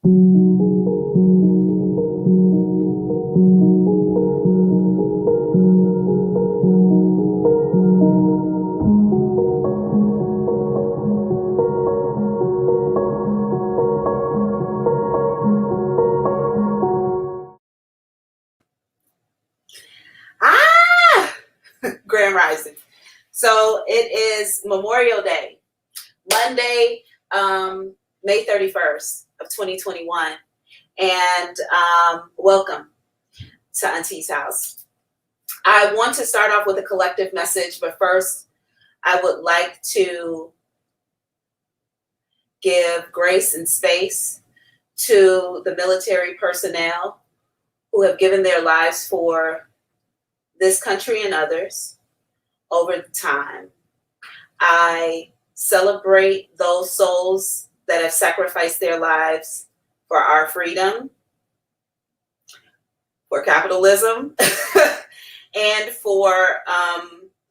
Grand Rising. So it is Memorial Day, Monday, May 31st of 2021. And welcome to Auntie's house. I want to start off with a collective message, but first I would like to give grace and space to the military personnel who have given their lives for this country and others over time. I celebrate those souls that have sacrificed their lives for our freedom, for capitalism, and for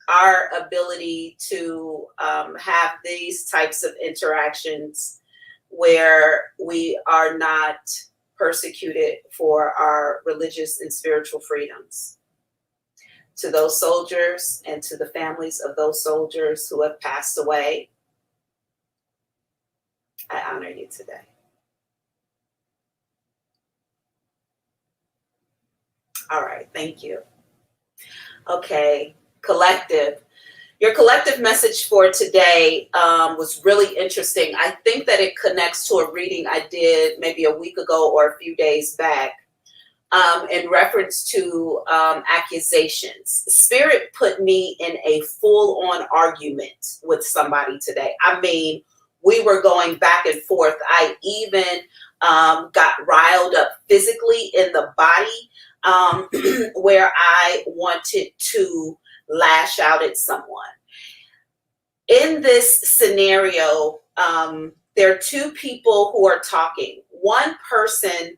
our ability to have these types of interactions where we are not persecuted for our religious and spiritual freedoms. To those soldiers and to the families of those soldiers who have passed away, I honor you today. All right, thank you. Okay, collective. Your collective message for today was really interesting. I think that it connects to a reading I did maybe a week ago or a few days back. In reference to accusations. Spirit put me in a full-on argument with somebody today. I mean, we were going back and forth. I even got riled up physically in the body where I wanted to lash out at someone. In this scenario, there are two people who are talking. One person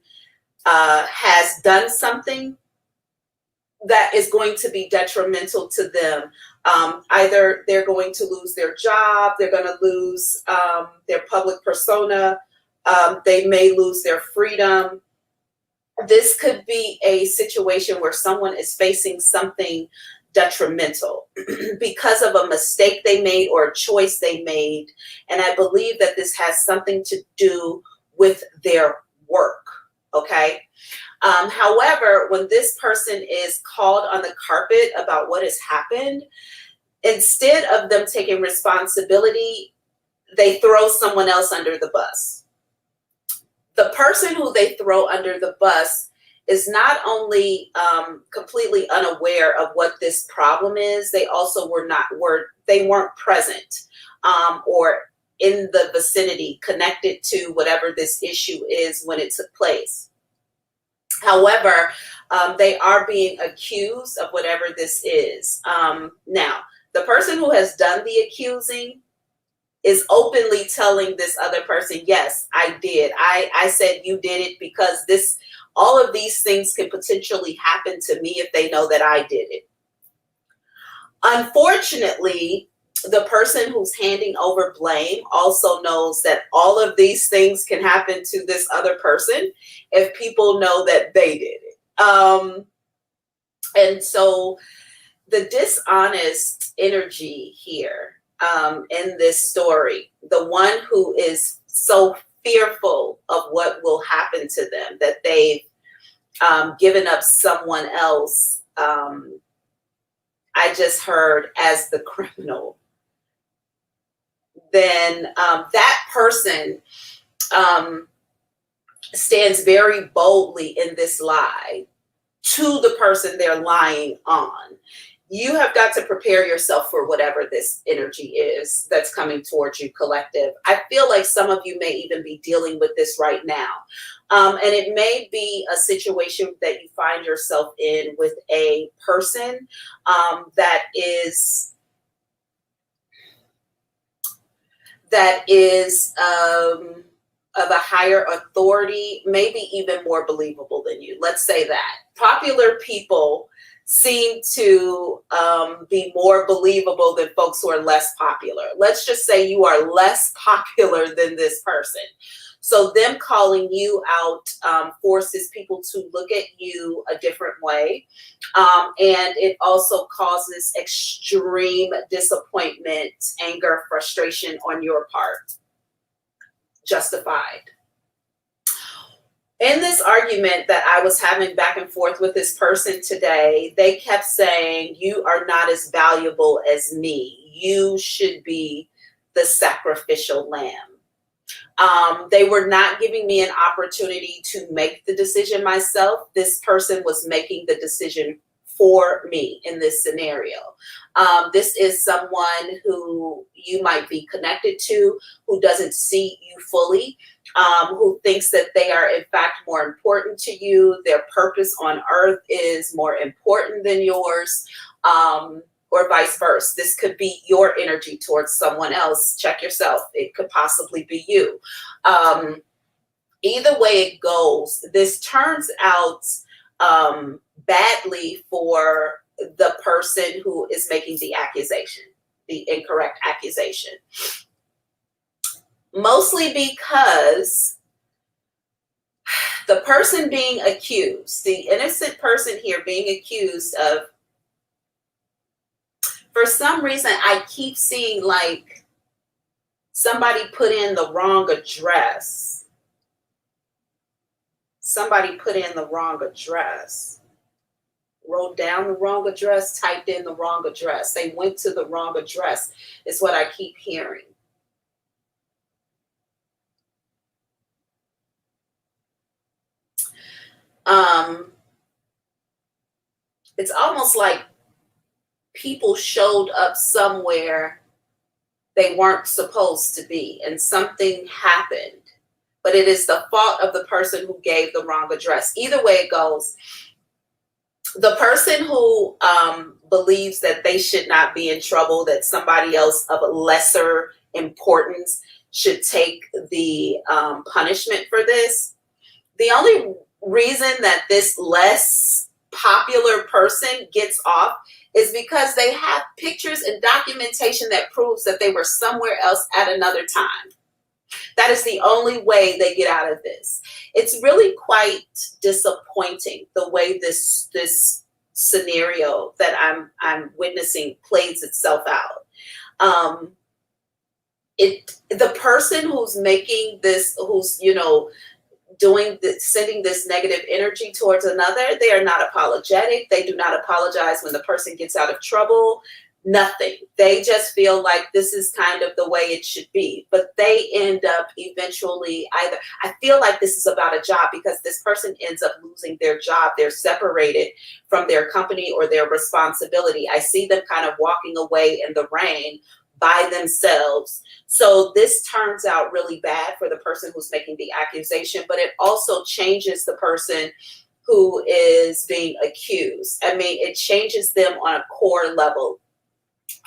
has done something that is going to be detrimental to them. Either they're going to lose their job, they're going to lose their public persona, they may lose their freedom. This could be a situation where someone is facing something detrimental because of a mistake they made or a choice they made. And I believe that this has something to do with their work. Okay. However, when this person is called on the carpet about what has happened, instead of them taking responsibility, they throw someone else under the bus. The person who they throw under the bus is not only completely unaware of what this problem is, they also weren't present or in the vicinity connected to whatever this issue is when it took place. However, they are being accused of whatever this is. Now, the person who has done the accusing is openly telling this other person, yes, I did. I said you did it because all of these things can potentially happen to me if they know that I did it. Unfortunately, the person who's handing over blame also knows that all of these things can happen to this other person if people know that they did it. And so the dishonest energy here in this story, the one who is so fearful of what will happen to them, that they've given up someone else, I just heard as the criminal, then that person stands very boldly in this lie to the person they're lying on. You have got to prepare yourself for whatever this energy is that's coming towards you, collective. I feel like some of you may even be dealing with this right now. And it may be a situation that you find yourself in with a person that is of a higher authority, maybe even more believable than you. Let's say that. Popular people seem to be more believable than folks who are less popular. Let's just say you are less popular than this person. So them calling you out forces people to look at you a different way. And it also causes extreme disappointment, anger, frustration on your part. Justified. In this argument that I was having back and forth with this person today, they kept saying, you are not as valuable as me. You should be the sacrificial lamb. They were not giving me an opportunity to make the decision myself. This person was making the decision for me in this scenario. This is someone who you might be connected to, who doesn't see you fully, who thinks that they are in fact more important to you. Their purpose on earth is more important than yours. Or vice versa. This could be your energy towards someone else. Check yourself. It could possibly be you. Either way it goes, this turns out badly for the person who is making the accusation, the incorrect accusation. Mostly because the person being accused, the innocent person here being accused of, for some reason, I keep seeing like somebody put in the wrong address. Somebody put in the wrong address. Wrote down the wrong address, typed in the wrong address. They went to the wrong address, is what I keep hearing. It's almost like people showed up somewhere they weren't supposed to be and something happened, but it is the fault of the person who gave the wrong address. Either way it goes, the person who believes that they should not be in trouble, that somebody else of a lesser importance should take the punishment for this, the only reason that this less popular person gets off is because they have pictures and documentation that proves that they were somewhere else at another time. That is the only way they get out of this. It's really quite disappointing the way this scenario that I'm witnessing plays itself out. The person who's making this, who's sending this negative energy towards another, they are not apologetic. They do not apologize when the person gets out of trouble. Nothing. They just feel like this is kind of the way it should be. But they end up eventually either, I feel like this is about a job, because this person ends up losing their job. They're separated from their company or their responsibility. I see them kind of walking away in the rain by themselves. So this turns out really bad for the person who's making the accusation, but it also changes the person who is being accused. I mean, it changes them on a core level.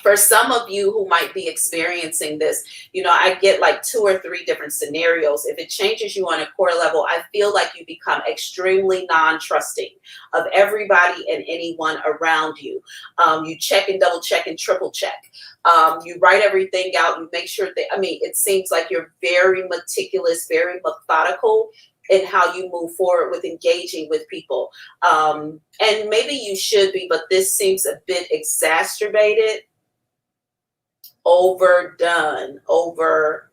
For some of you who might be experiencing this, I get like 2 or 3 different scenarios. If it changes you on a core level, I feel like you become extremely non-trusting of everybody and anyone around you. You check and double check and triple check. You write everything out. You make sure that, it seems like you're very meticulous, very methodical in how you move forward with engaging with people. And maybe you should be, but this seems a bit exacerbated, overdone, over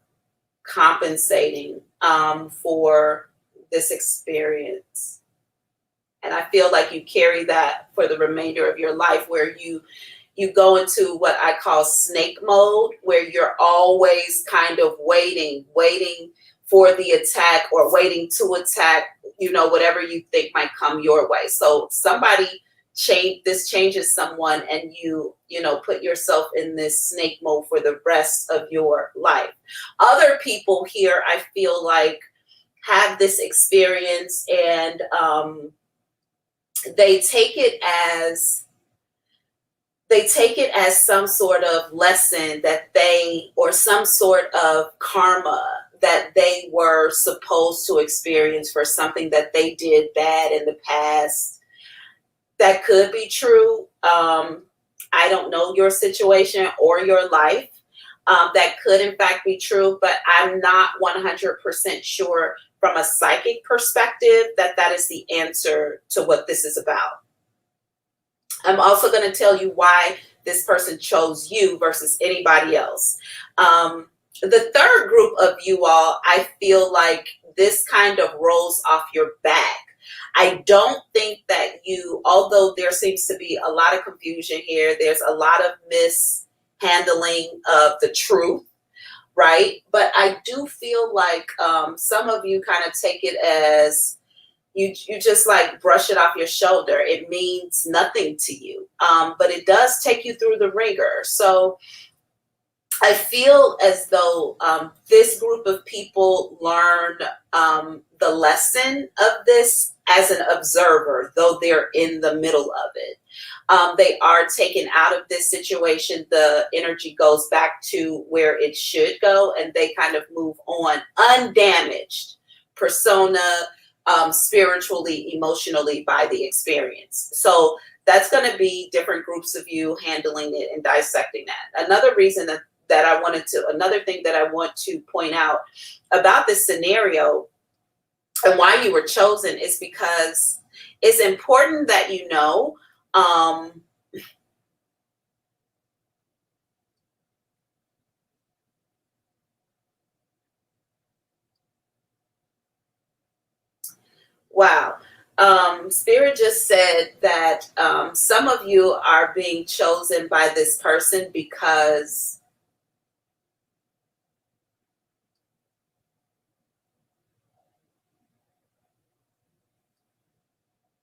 compensating for this experience. And I feel like you carry that for the remainder of your life, where you go into what I call snake mode, where you're always kind of waiting for the attack or waiting to attack, whatever you think might come your way. So this changes someone, and you put yourself in this snake mode for the rest of your life. Other people here, I feel like, have this experience, and they take it as some sort of lesson or some sort of karma that they were supposed to experience for something that they did bad in the past. That could be true. I don't know your situation or your life. That could, in fact, be true, but I'm not 100% sure from a psychic perspective that that is the answer to what this is about. I'm also going to tell you why this person chose you versus anybody else. The third group of you all, I feel like this kind of rolls off your back. I don't think that you, although there seems to be a lot of confusion here, there's a lot of mishandling of the truth, right? But I do feel like some of you kind of take it as you just like brush it off your shoulder. It means nothing to you, but it does take you through the ringer. So I feel as though this group of people learn the lesson of this as an observer, though they're in the middle of it. They are taken out of this situation. The energy goes back to where it should go, and they kind of move on undamaged, persona, spiritually, emotionally, by the experience. So that's going to be different groups of you handling it and dissecting that. Another reason another thing that I want to point out about this scenario and why you were chosen is because it's important that you know, wow. Spirit just said that some of you are being chosen by this person because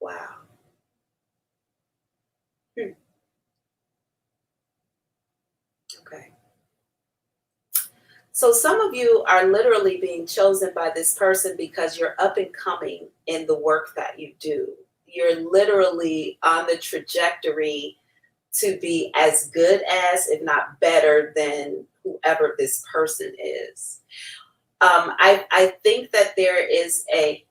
wow. Hmm. Okay. So some of you are literally being chosen by this person because you're up and coming in the work that you do. You're literally on the trajectory to be as good as, if not better than, whoever this person is. I think that there is a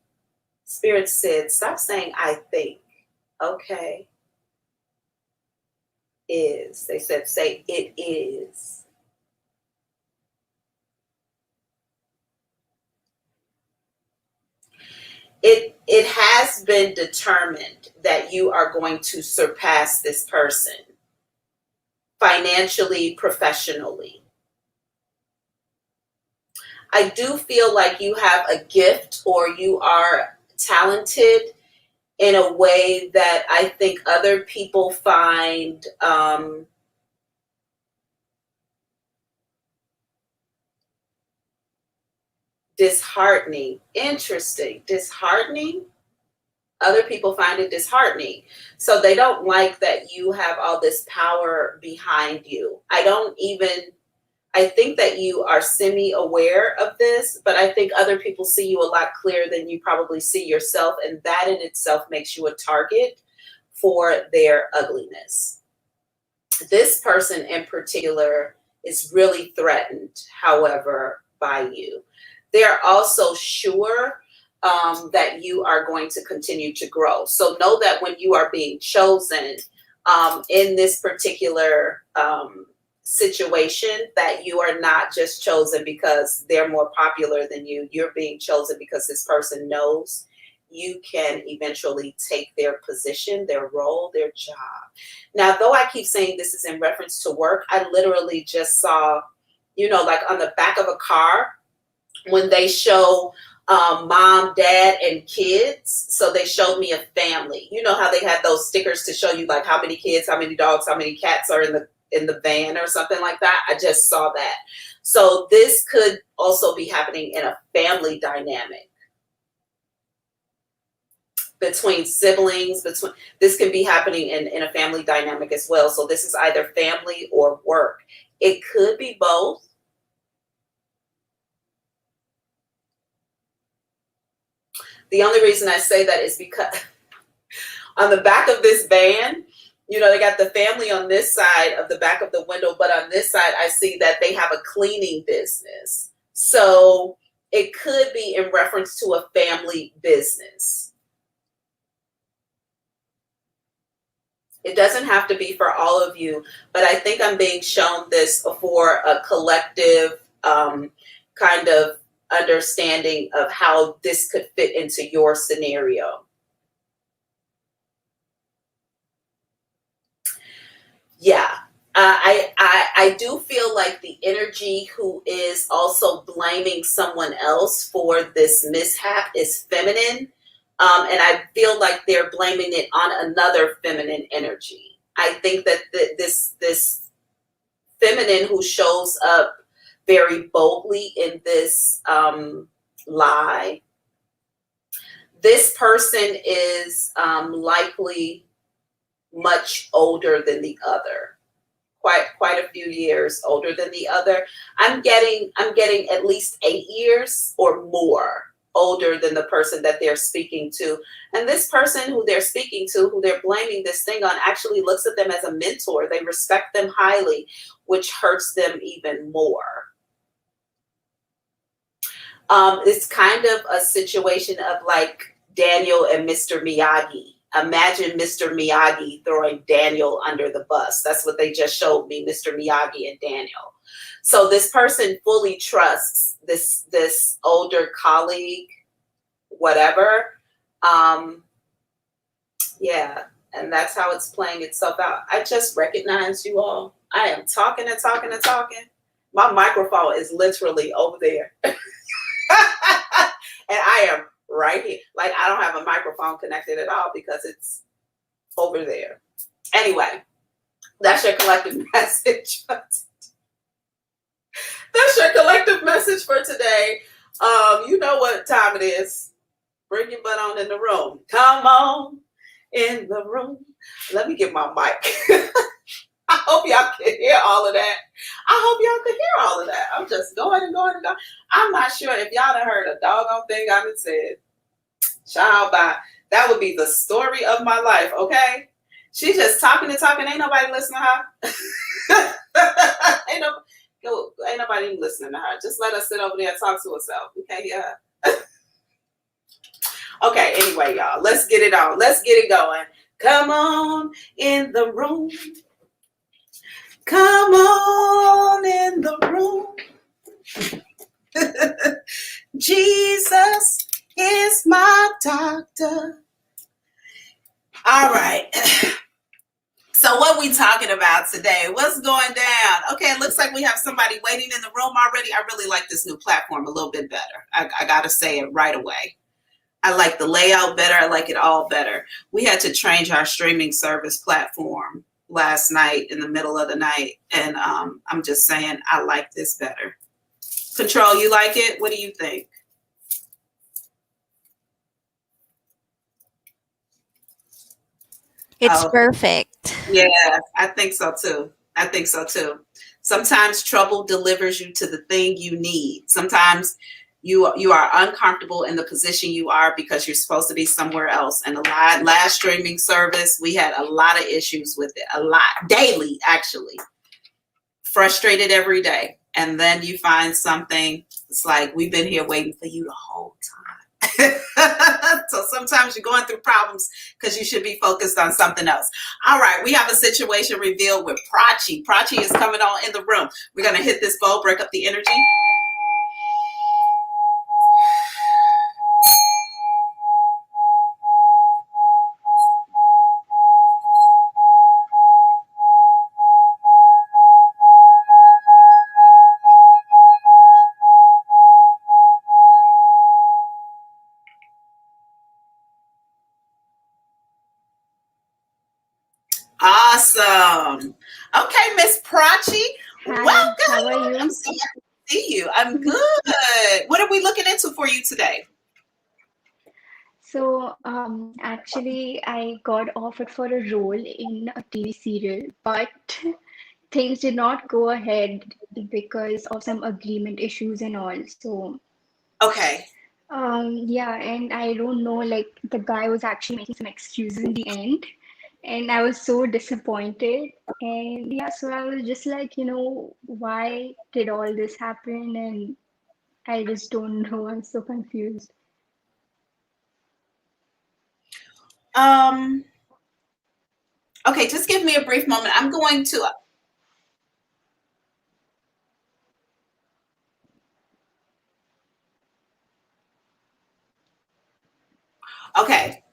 spirit said, stop saying I think. Okay. Is. They said, say it is. It has been determined that you are going to surpass this person financially, professionally. I do feel like you have a gift or you are talented in a way that I think other people find disheartening. Interesting. Disheartening? Other people find it disheartening. So they don't like that you have all this power behind you. I think that you are semi-aware of this, but I think other people see you a lot clearer than you probably see yourself, and that in itself makes you a target for their ugliness. This person in particular is really threatened, however, by you. They're also sure that you are going to continue to grow. So know that when you are being chosen in this particular situation, that you are not just chosen because they're more popular than you. You're being chosen because this person knows you can eventually take their position, their role, their job. Now, though I keep saying this is in reference to work, I literally just saw, like on the back of a car, when they show mom, dad, and kids. So they showed me a family. You know how they had those stickers to show you like how many kids, how many dogs, how many cats are in the van or something like that. I just saw that. So this could also be happening in a family dynamic between siblings. This can be happening in a family dynamic as well. So this is either family or work. It could be both. The only reason I say that is because on the back of this van, they got the family on this side of the back of the window, but on this side, I see that they have a cleaning business. So it could be in reference to a family business. It doesn't have to be for all of you, but I think I'm being shown this for a collective kind of understanding of how this could fit into your scenario. Yeah. I do feel like the energy who is also blaming someone else for this mishap is feminine. And I feel like they're blaming it on another feminine energy. I think that this feminine who shows up very boldly in this lie, this person is likely much older than the other, quite a few years older than the other. I'm getting at least 8 years or more older than the person that they're speaking to. And this person who they're speaking to, who they're blaming this thing on, actually looks at them as a mentor. They respect them highly, which hurts them even more. It's kind of a situation of like Daniel and Mr. Miyagi. Imagine Mr. Miyagi throwing Daniel under the bus. That's what they just showed me, Mr. Miyagi and Daniel. So this person fully trusts this older colleague, whatever. Yeah, and that's how it's playing itself out. I just recognize you all. I am talking and talking and talking. My microphone is literally over there. And I am right here. Like, I don't have a microphone connected at all because it's over there. Anyway, that's your collective message. That's your collective message for today. You know what time it is. Bring your butt on in the room. Come on in the room. Let me get my mic. I hope y'all can hear all of that. I hope y'all can hear all of that. I'm just going and going and going. I'm not sure if y'all done heard a doggone thing I done said. Child, bye. That would be the story of my life, okay? She's just talking and talking. Ain't nobody listening to her. ain't nobody even listening to her. Just let her sit over there and talk to herself. We can't hear her. Okay, anyway, y'all. Let's get it on. Let's get it going. Come on in the room. Come on in the room. Jesus is my doctor. All right. So what we talking about today? What's going down? Okay, it looks like we have somebody waiting in the room already. I really like this new platform a little bit better. I got to say it right away. I like the layout better. I like it all better. We had to change our streaming service platform last night in the middle of the night. And I'm just saying, I like this better. Control, you like it? What do you think? It's perfect. Yeah, I think so too. I think so too. Sometimes trouble delivers you to the thing you need. Sometimes you are uncomfortable in the position you are because you're supposed to be somewhere else. And last streaming service, we had a lot of issues with it, a lot, daily actually. Frustrated every day. And then you find something, it's like, we've been here waiting for you the whole time. So sometimes you're going through problems because you should be focused on something else. All right, we have a situation revealed with Prachi. Prachi is coming on in the room. We're going to hit this bowl, break up the energy. Awesome. Okay, Miss Prachi, Hi, welcome. how are you? I'm so happy to see you. I'm good. What are we looking into for you today? So, actually, I got offered for a role in a TV serial, but things did not go ahead because of some agreement issues and all. So, Okay. yeah, and I don't know, like the guy was actually making some excuses in the end, and I was so disappointed. And yeah, so I was just like, why did all this happen? And I just don't know. I'm so confused. Um. Okay, just give me a brief moment. I'm going to, okay.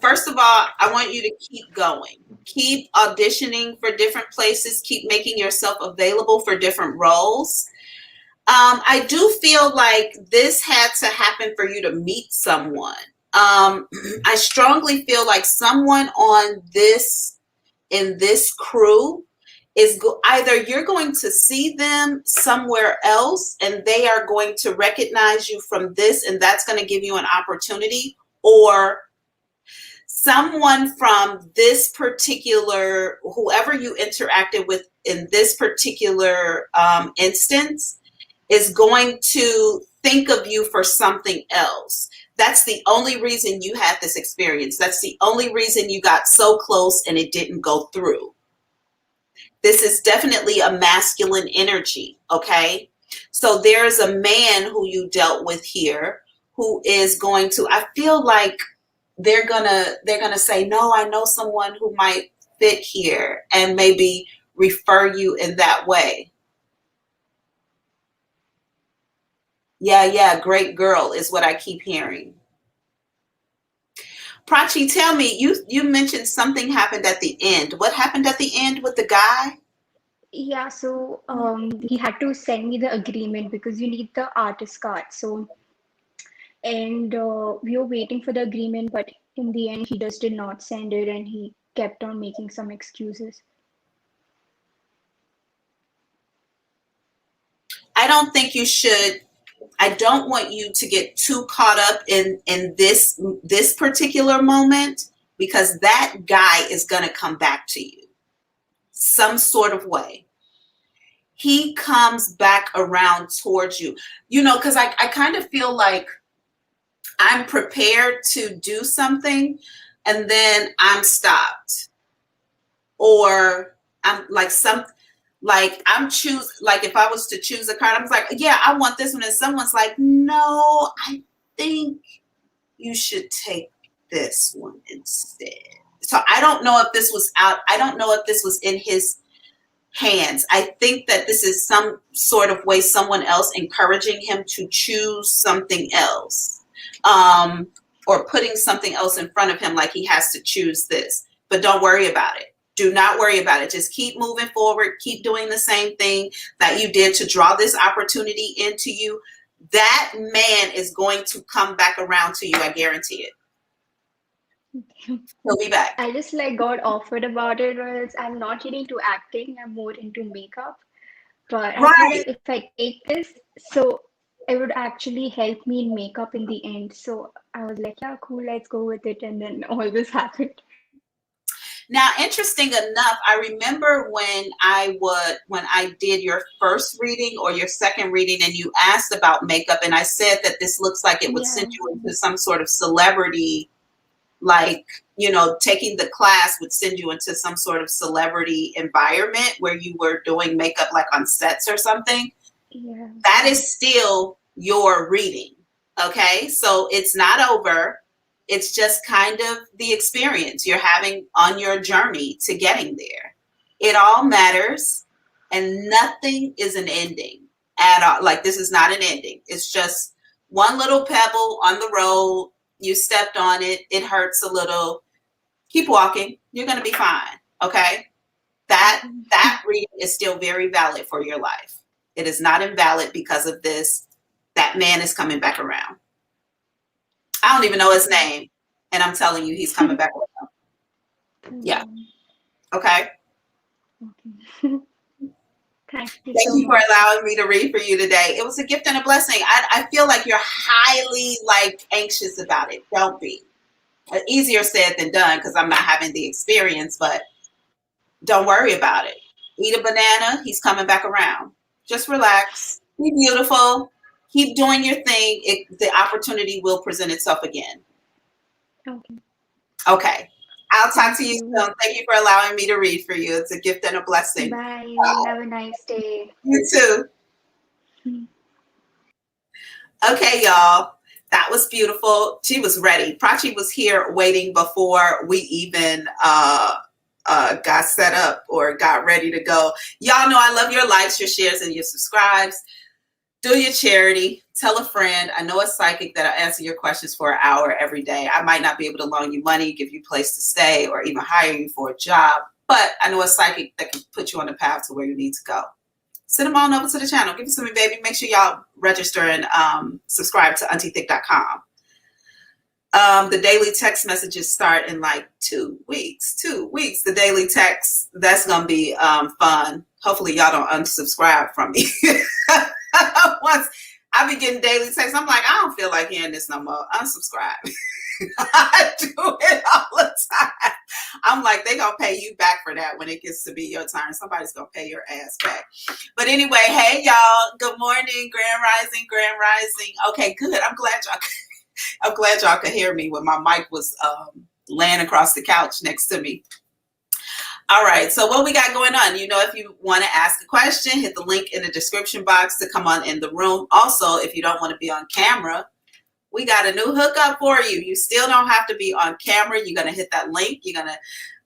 First of all, I want you to keep going. Keep auditioning for different places. Keep making yourself available for different roles. I do feel like this had to happen for you to meet someone. I strongly feel like someone on this, in this crew, either you're going to see them somewhere else and they are going to recognize you from this, and that's going to give you an opportunity, or someone from this particular, whoever you interacted with in this particular instance, is going to think of you for something else. That's the only reason you had this experience. That's the only reason you got so close and it didn't go through. This is definitely a masculine energy, okay? So there's a man who you dealt with here who is going to, I feel like they're gonna say, no, I know someone who might fit here, and maybe refer you in that way. Yeah, great girl is what I keep hearing. Prachi, tell me, you mentioned something happened at the end. What happened at the end with the guy? Yeah, so he had to send me the agreement because you need the artist card. So, and we were waiting for the agreement, but in the end, he just did not send it and he kept on making some excuses. I don't think you should. I don't want you to get too caught up in this particular moment, because that guy is going to come back to you some sort of way. He comes back around towards you, because I kind of feel like I'm prepared to do something and then I'm stopped, or I'm like like if I was to choose a card, I was like, yeah, I want this one, and someone's like, no, I think you should take this one instead. So I don't know if this was out. I don't know if this was in his hands. I think that this is some sort of way someone else encouraging him to choose something else, or putting something else in front of him, like he has to choose this. But don't worry about it. Do not worry about it. Just keep moving forward. Keep doing the same thing that you did to draw this opportunity into you. That man is going to come back around to you. I guarantee it. He'll be back. I just like got offered about it, whereas I'm not really into acting, I'm more into makeup. But I thought Right. if I take this, so it would actually help me in makeup in the end. So I was like, yeah, cool, let's go with it. And then all this happened. Now, interesting enough, I remember when I did your first reading or your second reading, and you asked about makeup, and I said that this looks like it would send Yeah, you into some sort of celebrity, like, taking the class would send you into some sort of celebrity environment where you were doing makeup like on sets or something. yeah, That is still your reading. Okay. So it's not over. It's just kind of the experience you're having on your journey to getting there. It all matters, and nothing is an ending at all. Like, this is not an ending. It's just one little pebble on the road. You stepped on it. It hurts a little. Keep walking. You're going to be fine. Okay. That reading is still very valid for your life. It is not invalid because of this. That man is coming back around. I don't even know his name, and I'm telling you, he's coming back around. Yeah. yeah. Okay. Okay. Thank you Thank so you for much. allowing me to read for you today. It was a gift and a blessing. I feel like you're highly anxious about it. Don't be. Easier said than done because I'm not having the experience, but don't worry about it. Eat a banana. He's coming back around. Just relax. Be beautiful. Keep doing your thing. The opportunity will present itself again. Okay. Okay. I'll talk to Thank you you. soon. Thank you for allowing me to read for you. It's a gift and a blessing. Bye. Have a nice day. You too. Okay, y'all. That was beautiful. She was ready. Prachi was here waiting before we even got set up or got ready to go. Y'all know I love your likes, your shares, and your subscribes. Do your charity. Tell a friend. I know a psychic that'll answer your questions for an hour every day. I might not be able to loan you money, give you a place to stay, or even hire you for a job, but I know a psychic that can put you on the path to where you need to go. Send them on over to the channel. Give me some, baby. Make sure y'all register and subscribe to AuntieThick.com. The daily text messages start in like 2 weeks. 2 weeks. The daily text, that's going to be fun. Hopefully y'all don't unsubscribe from me. Once I be getting daily texts, I'm like, I don't feel like hearing this no more. Unsubscribe. I do it all the time. I'm like, they gonna pay you back for that when it gets to be your turn. Somebody's gonna pay your ass back. But anyway, hey y'all. Good morning, Grand Rising, Grand Rising. Okay, good. I'm glad y'all could hear me when my mic was laying across the couch next to me. All right, so what we got going on? You know, if you want to ask a question, hit the link in the description box to come on in the room. Also, if you don't want to be on camera, we got a new hookup for you. You still don't have to be on camera. You're going to hit that link. You're going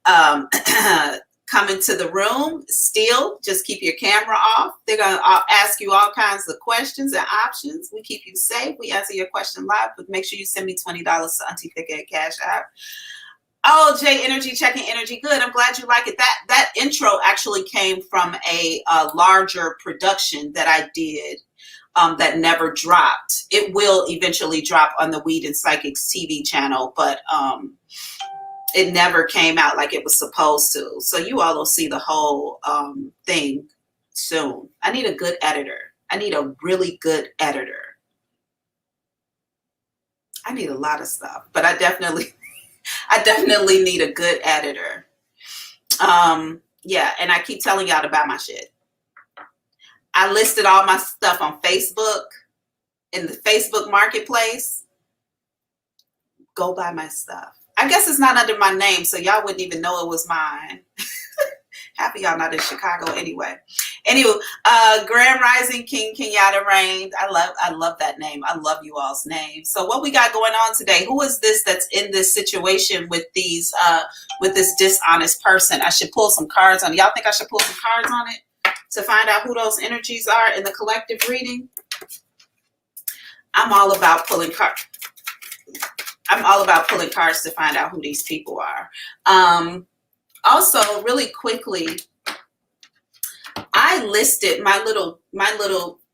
to come into the room. Still, just keep your camera off. They're going to ask you all kinds of questions and options. We keep you safe. We answer your question live, but make sure you send me $20 to Auntie Thick at Cash App. Oh, J Energy, checking energy. Good. I'm glad you like it. That intro actually came from a larger production that I did that never dropped. It will eventually drop on the Weed and Psychics TV channel, but it never came out like it was supposed to. So you all will see the whole thing soon. I need a good editor. I need a really good editor. I need a lot of stuff, but I definitely need a good editor. Yeah, and I keep telling y'all to buy my shit. I listed all my stuff on Facebook, in the Facebook marketplace. Go buy my stuff. I guess it's not under my name, so y'all wouldn't even know it was mine. Happy y'all not in Chicago anyway. Anyway, Grand Rising King Kenyatta Rain. I love that name. I love you all's name. So what we got going on today? Who is this that's in this situation with these with this dishonest person? I should pull some cards on it. Y'all think I should pull some cards on it to find out who those energies are in the collective reading? I'm all about pulling cards. I'm all about pulling cards to find out who these people are. Also, really quickly, I listed my little,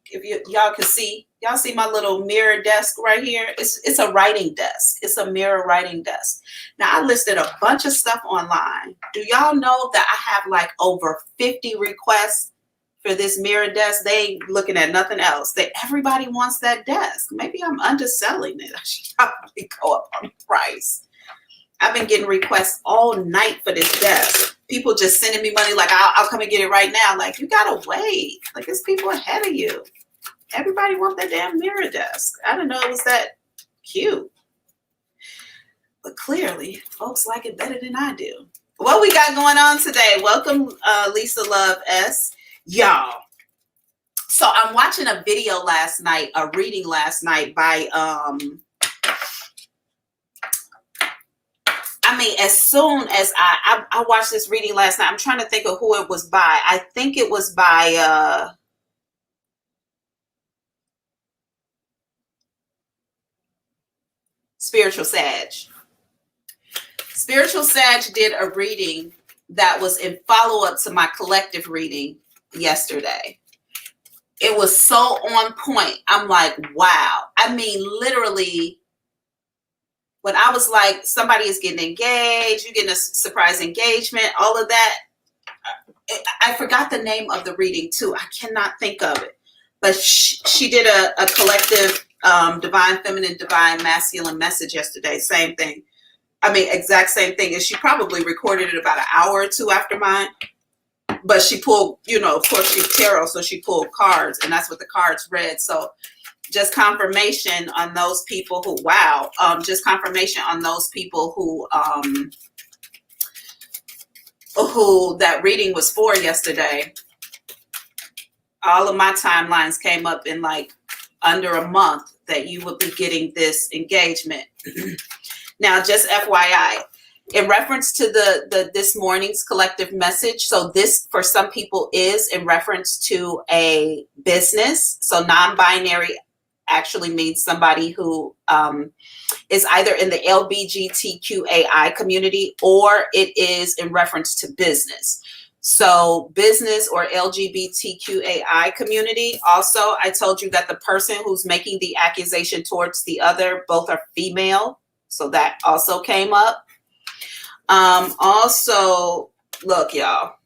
if y'all can see, y'all see my little mirror desk right here? It's a writing desk. It's a mirror writing desk. Now, I listed a bunch of stuff online. Do y'all know that I have like over 50 requests for this mirror desk? They ain't looking at nothing else. Everybody wants that desk. Maybe I'm underselling it. I should probably go up on the price. I've been getting requests all night for this desk. People just sending me money like, I'll come and get it right now. Like, you gotta wait. Like, there's people ahead of you. Everybody wants that damn mirror desk. I didn't know it was that cute. But clearly, folks like it better than I do. What we got going on today? Welcome, Lisa Love S. Y'all. So I'm watching a video last night, a reading last night by, I mean, as soon as I watched this reading last night, I'm trying to think of who it was by. I think it was by Spiritual Sag. Spiritual Sag did a reading that was in follow-up to my collective reading yesterday. It was so on point. I'm like, wow. I mean, literally, when I was like, somebody is getting engaged, you're getting a surprise engagement, all of that. I forgot the name of the reading too. I cannot think of it. But she did a collective divine feminine, divine masculine message yesterday. Same thing. I mean, exact same thing. And she probably recorded it about an hour or two after mine. But she pulled, you know, of course she's tarot, so she pulled cards, and that's what the cards read. So just confirmation on those people who, wow, just confirmation on those people who that reading was for yesterday. All of my timelines came up in like under a month that you would be getting this engagement. Now, just FYI, in reference to the this morning's collective message, so this for some people is in reference to a business. So non-binary actually means somebody who is either in the LGBTQAI community, or it is in reference to business. So business or LGBTQAI community. Also, I told you that the person who's making the accusation towards the other, both are female. So that also came up. Also, look, y'all,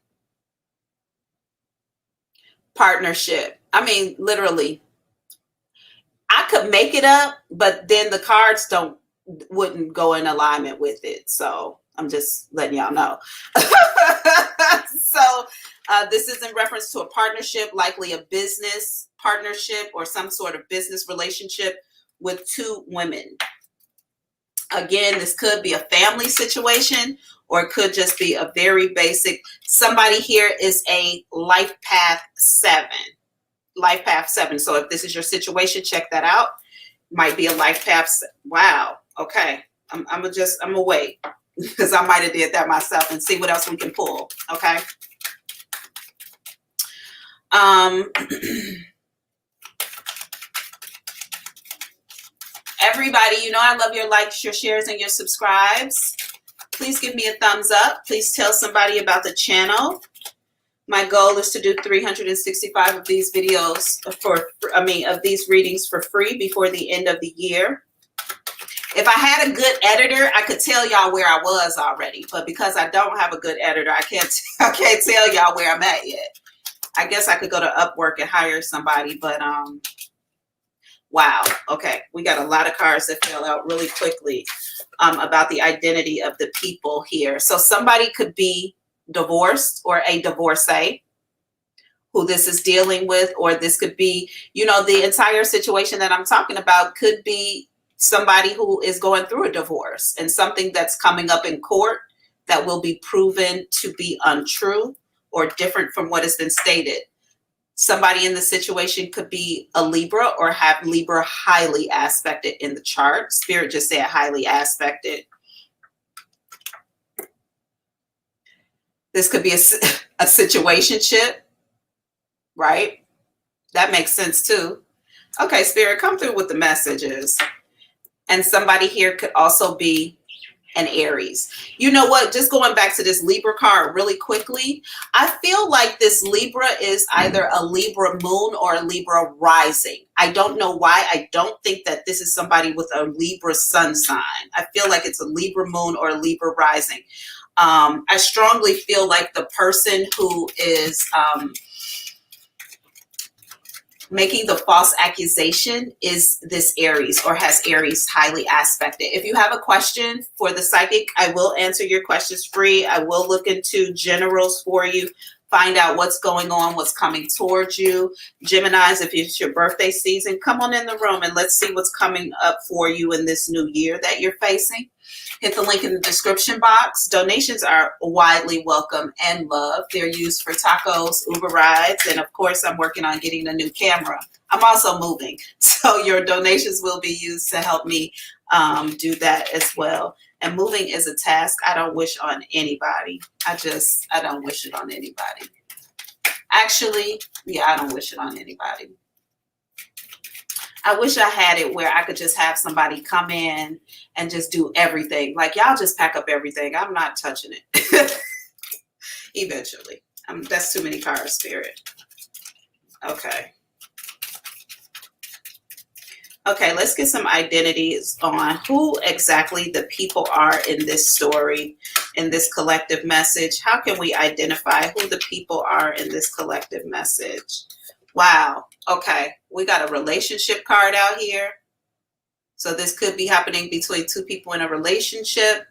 partnership. I mean, literally, I could make it up, but then the cards wouldn't go in alignment with it. So I'm just letting y'all know. So this is in reference to a partnership, likely a business partnership or some sort of business relationship with two women. Again, this could be a family situation, or it could just be a very basic. Somebody here is a life path 7. Life path 7. So if this is your situation, check that out. Might be a life path. Wow. Okay. I'm gonna wait, because I might have did that myself, and see what else we can pull. Okay. Everybody, you know I love your likes, your shares, and your subscribes. Please give me a thumbs up. Please tell somebody about the channel. My goal is to do 365 of these videos of these readings for free before the end of the year. If I had a good editor, I could tell y'all where I was already, but because I don't have a good editor, I can't tell y'all where I'm at yet. I guess I could go to Upwork and hire somebody, but wow. Okay, we got a lot of cards that fell out really quickly about the identity of the people here. So somebody could be divorced or a divorcee who this is dealing with, or this could be, you know, the entire situation that I'm talking about could be somebody who is going through a divorce and something that's coming up in court that will be proven to be untrue or different from what has been stated. Somebody in the situation could be a Libra or have Libra highly aspected in the chart. Spirit just said highly aspected. This could be a situationship, right? That makes sense too. Okay, Spirit, come through with the messages. And somebody here could also be an Aries. You know what? Just going back to this Libra card really quickly, I feel like this Libra is either a Libra moon or a Libra rising. I don't know why. I don't think that this is somebody with a Libra sun sign. I feel like it's a Libra moon or a Libra rising. I strongly feel like the person who is making the false accusation is this Aries, or has Aries highly aspected. If you have a question for the psychic, I will answer your questions free. I will look into generals for you, find out what's going on, what's coming towards you. Geminis, if it's your birthday season, come on in the room and let's see what's coming up for you in this new year that you're facing. Hit the link in the description box. Donations are widely welcome and loved. They're used for tacos, Uber rides, and of course, I'm working on getting a new camera. I'm also moving, so your donations will be used to help me do that as well. And moving is a task I don't wish on anybody. I don't wish it on anybody. Actually, yeah, I don't wish it on anybody. I wish I had it where I could just have somebody come in and just do everything. Like, y'all just pack up everything. I'm not touching it. Eventually. That's too many cards, Spirit. Okay. Okay, let's get some identities on who exactly the people are in this story, in this collective message. How can we identify who the people are in this collective message? Wow. Okay, we got a relationship card out here. So this could be happening between two people in a relationship.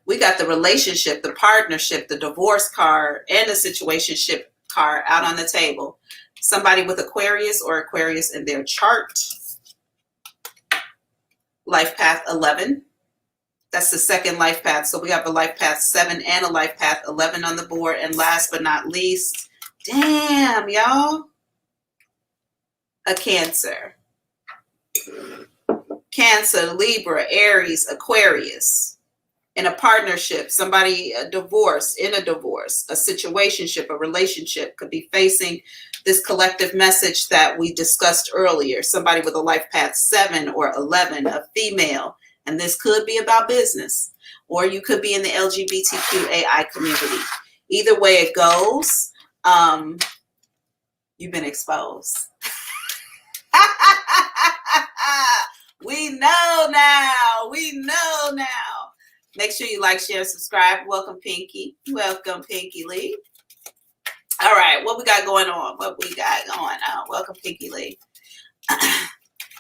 We got the relationship, the partnership, the divorce card, and the situationship card out on the table. Somebody with Aquarius or Aquarius in their chart. Life path 11. That's the second life path. So we have a life path 7 and a life path 11 on the board. And last but not least, damn, y'all, a Cancer. Cancer, Libra, Aries, Aquarius. In a partnership, somebody, a divorce, in a divorce, a situationship, a relationship could be facing this collective message that we discussed earlier. Somebody with a life path 7 or 11, a female, and this could be about business, or you could be in the LGBTQAI community. Either way it goes, you've been exposed. We know now. We know now. Make sure you like, share, subscribe. Welcome, Pinky. Welcome, Pinky Lee. All right, what we got going on? Welcome, Pinky Lee.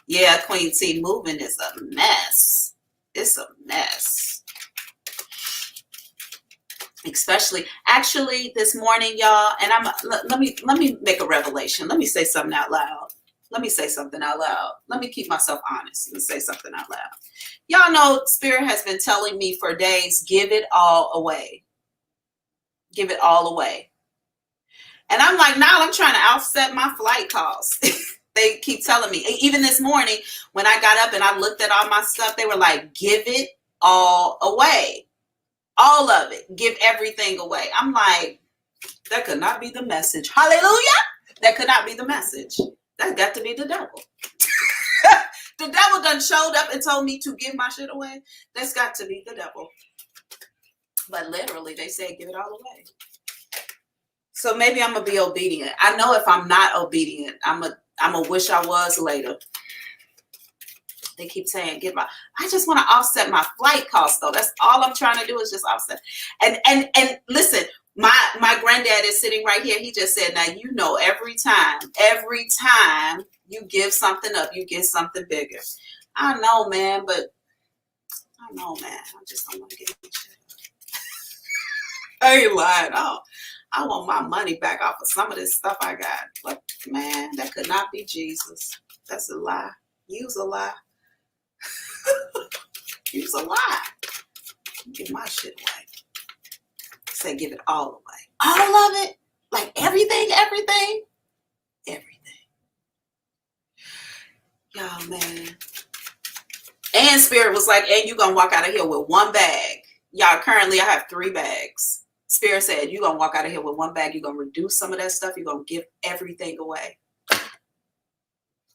Yeah, Queen T, moving is a mess. It's a mess. Especially, actually, this morning, y'all, and let me make a revelation. Let me say something out loud. Let me say something out loud. Let me keep myself honest and say something out loud. Y'all know Spirit has been telling me for days, give it all away. Give it all away. And I'm like, now I'm trying to offset my flight costs. They keep telling me. Even this morning, when I got up and I looked at all my stuff, they were like, give it all away. All of it. Give everything away. I'm like, that could not be the message. Hallelujah. That could not be the message. That got to be the devil. The devil done showed up and told me to give my shit away. That's got to be the devil. But literally, they say give it all away. So maybe I'm going to be obedient. I know if I'm not obedient, I'm a wish I was later. They keep saying, I just want to offset my flight costs, though. That's all I'm trying to do is just offset. And listen, my granddad is sitting right here. He just said, now, you know, every time you give something up, you get something bigger. I know, man, I just don't want to get any shit. I ain't lying. I want my money back off of some of this stuff I got. But, man, that could not be Jesus. That's a lie. Use a lie. Use a lie. Give my shit away. Say give it all away. All of it? Like everything? Y'all, man. And Spirit was like, and you gonna walk out of here with one bag. Y'all, currently I have 3 bags. Spirit said, you gonna walk out of here with one bag. You're gonna reduce some of that stuff. You're gonna give everything away.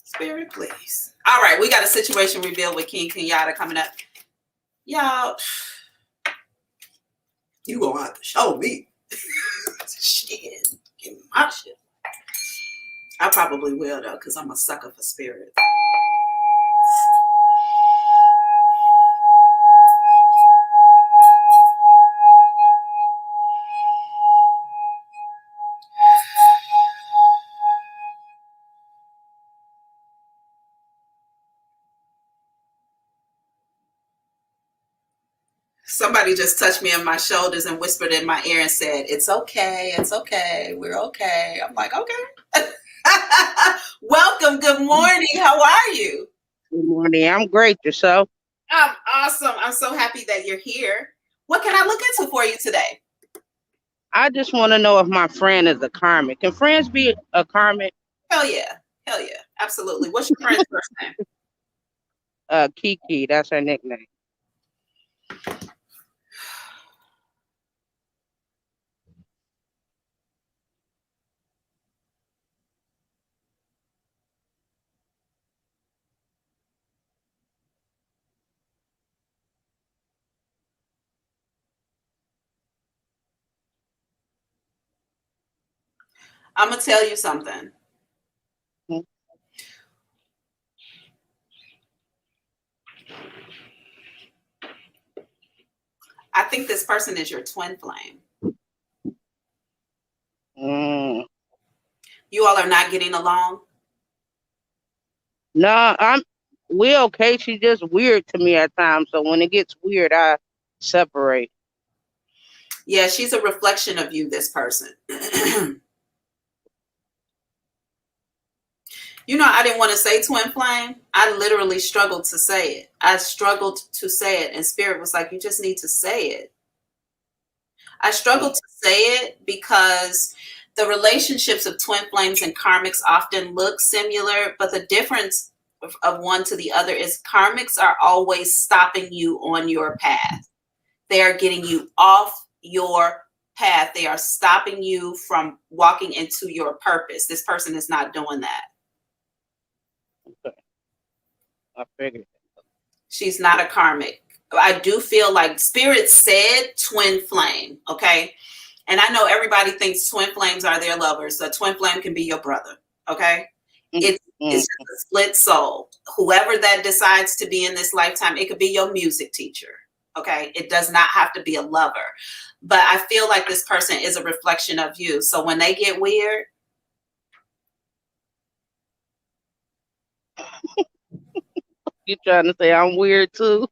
Spirit, please. All right, we got a situation revealed with King Kenyatta coming up. Y'all, you gonna have to show me. Shit, give me my shit. I probably will, though, because I'm a sucker for Spirit. Somebody just touched me on my shoulders and whispered in my ear and said, it's okay, we're okay. I'm like, okay. Welcome, good morning. How are you? Good morning. I'm great. Yourself? I'm awesome. I'm so happy that you're here. What can I look into for you today? I just want to know if my friend is a karmic. Can friends be a karmic? Hell yeah. Absolutely. What's your friend's first name? Kiki. That's her nickname. I'm going to tell you something. I think this person is your twin flame. You all are not getting along? No, we okay. She's just weird to me at times. So when it gets weird, I separate. Yeah, she's a reflection of you, this person. You know, I didn't want to say twin flame. I literally struggled to say it. I struggled to say it. And Spirit was like, you just need to say it. I struggled to say it because the relationships of twin flames and karmics often look similar, but the difference of one to the other is karmics are always stopping you on your path. They are getting you off your path. They are stopping you from walking into your purpose. This person is not doing that. Okay. I figured. She's not a karmic. I do feel like spirit said twin flame. Okay. And I know everybody thinks twin flames are their lovers. So twin flame can be your brother. Okay. It's just a split soul. Whoever that decides to be in this lifetime, it could be your music teacher. Okay. It does not have to be a lover. But I feel like this person is a reflection of you. So when they get weird, You trying to say I'm weird too?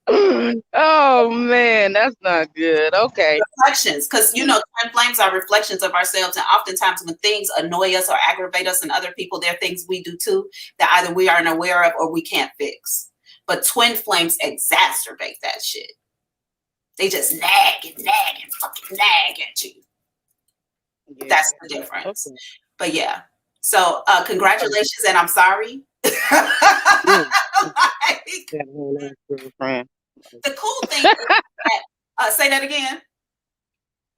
Oh man, that's not good. Okay. reflections, because you know twin flames are reflections of ourselves, and oftentimes when things annoy us or aggravate us and other people, there are things we do too that either we aren't aware of or we can't fix. But twin flames exacerbate that shit. They just nag and fucking nag at you. Yeah. That's the difference. Okay. But yeah, so congratulations, and I'm sorry. Yeah. Like, That whole ass girlfriend. the cool thing is that, say that again.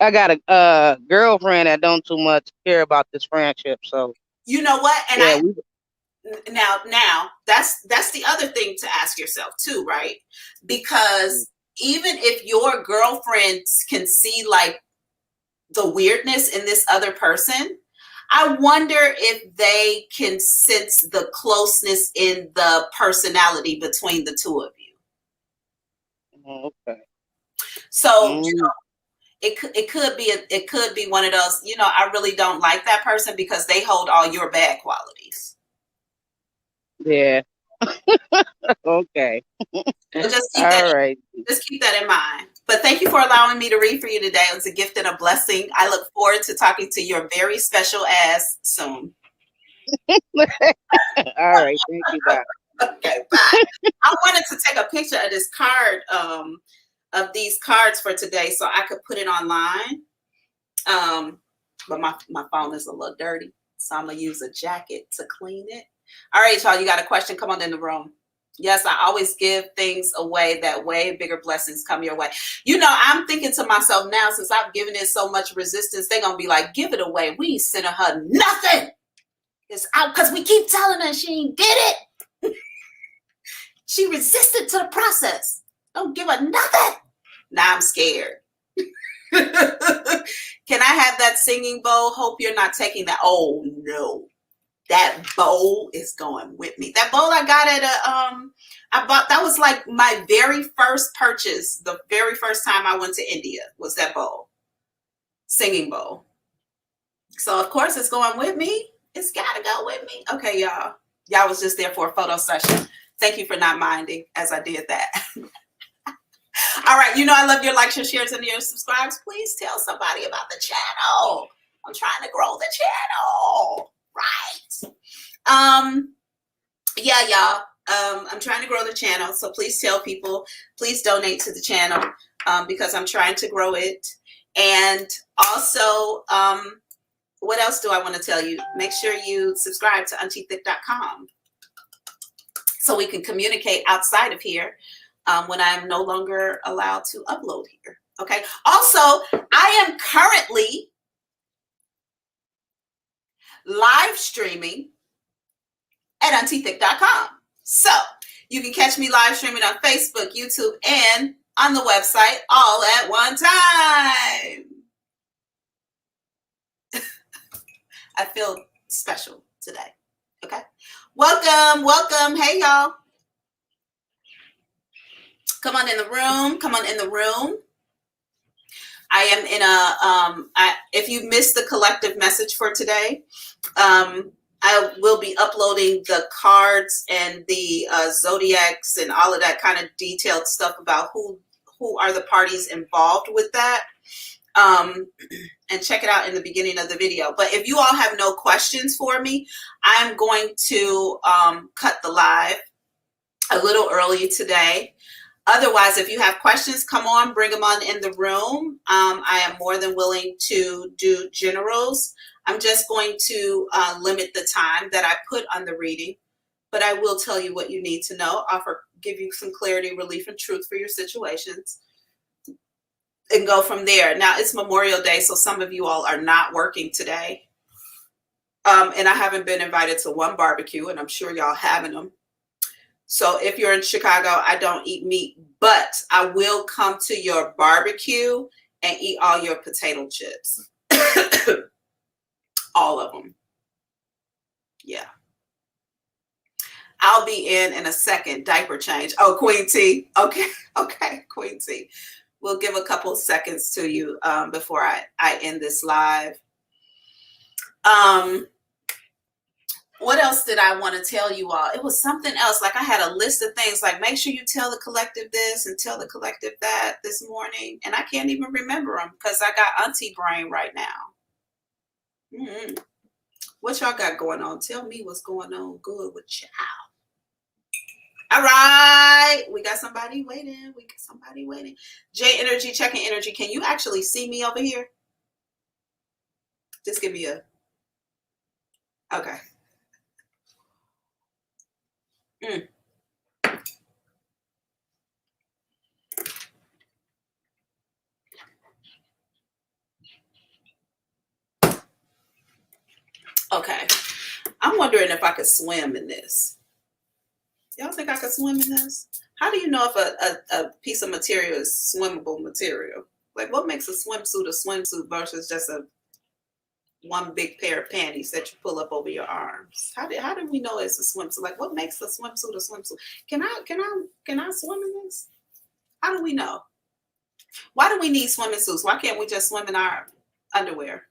I got a girlfriend that don't too much care about this friendship, so You know what? And yeah, now that's the other thing to ask yourself too, right? Because even if your girlfriends can see like the weirdness in this other person, I wonder if they can sense the closeness in the personality between the two of you. okay. So you know, it could be one of those, you know, I really don't like that person because they hold all your bad qualities. Yeah. Okay. So just keep All right. just keep that in mind. But thank you for allowing me to read for you today. It was a gift and a blessing. I look forward to talking to your very special ass soon. All right. Thank you. Bye. Okay, bye. I wanted to take a picture of this card, of these cards for today so I could put it online. But my phone is a little dirty, so I'm going to use a jacket to clean it. All right, y'all, you got a question? Come on in the room. Yes, I always give things away that way bigger blessings come your way. You know, I'm thinking to myself now, since I've given it so much resistance, they're going to be like, give it away. We ain't sending her nothing. It's out because we keep telling her she ain't did it. She resisted to the process. Don't give her nothing. Now I'm scared. Can I have that singing bowl? Hope you're not taking that. Oh, no. That bowl is going with me. That bowl I got at I bought, that was like my very first purchase. The very first time I went to India was that bowl, singing bowl. So of course it's going with me. It's got to go with me. Okay, y'all. Y'all was just there for a photo session. Thank you for not minding as I did that. All right. You know, I love your likes, your shares, and your subscribes. Please tell somebody about the channel. I'm trying to grow the channel. Right. Yeah, y'all. I'm trying to grow the channel. So please tell people, please donate to the channel because I'm trying to grow it. And also, what else do I want to tell you? Make sure you subscribe to AuntieThick.com so we can communicate outside of here when I'm no longer allowed to upload here. Okay. Also, I am currently live streaming at AuntieThick.com. So you can catch me live streaming on Facebook, YouTube, and on the website all at one time. I feel special today. Okay. Welcome, welcome. Hey, y'all. Come on in the room. Come on in the room. I am in a, if you missed the collective message for today, I will be uploading the cards and the zodiacs and all of that kind of detailed stuff about who are the parties involved with that. And check it out in the beginning of the video. But if you all have no questions for me, I'm going to cut the live a little early today. Otherwise, if you have questions, come on, bring them on in the room. I am more than willing to do generals. I'm just going to limit the time that I put on the reading but I will tell you what you need to know, give you some clarity, relief, and truth for your situations, and go from there. Now, it's Memorial Day, so some of you all are not working today. And I haven't been invited to one barbecue, and I'm sure y'all having them. So if you're in Chicago, I don't eat meat, but I will come to your barbecue and eat all your potato chips. All of them. Yeah. I'll be in a second. Diaper change. Oh, Queen T. Okay. Okay, Queen T. We'll give a couple seconds to you before I end this live. What else did I want to tell you all? It was something else. Like I had a list of things like make sure you tell the collective this and tell the collective that this morning. And I can't even remember them because I got auntie brain right now. Mm-hmm. What y'all got going on? Tell me what's going on good with y'all. All right. We got somebody waiting. J Energy, checking energy. Can you actually see me over here? Just give me a. Okay. Okay. I'm wondering if I could swim in this. Y'all think I could swim in this? How do you know if a piece of material is swimmable material? Like what makes a swimsuit versus just one big pair of panties that you pull up over your arms? How do we know it's a swimsuit? Like what makes a swimsuit a swimsuit? Can I swim in this? How do we know? Why do we need swimming suits? Why can't we just swim in our underwear?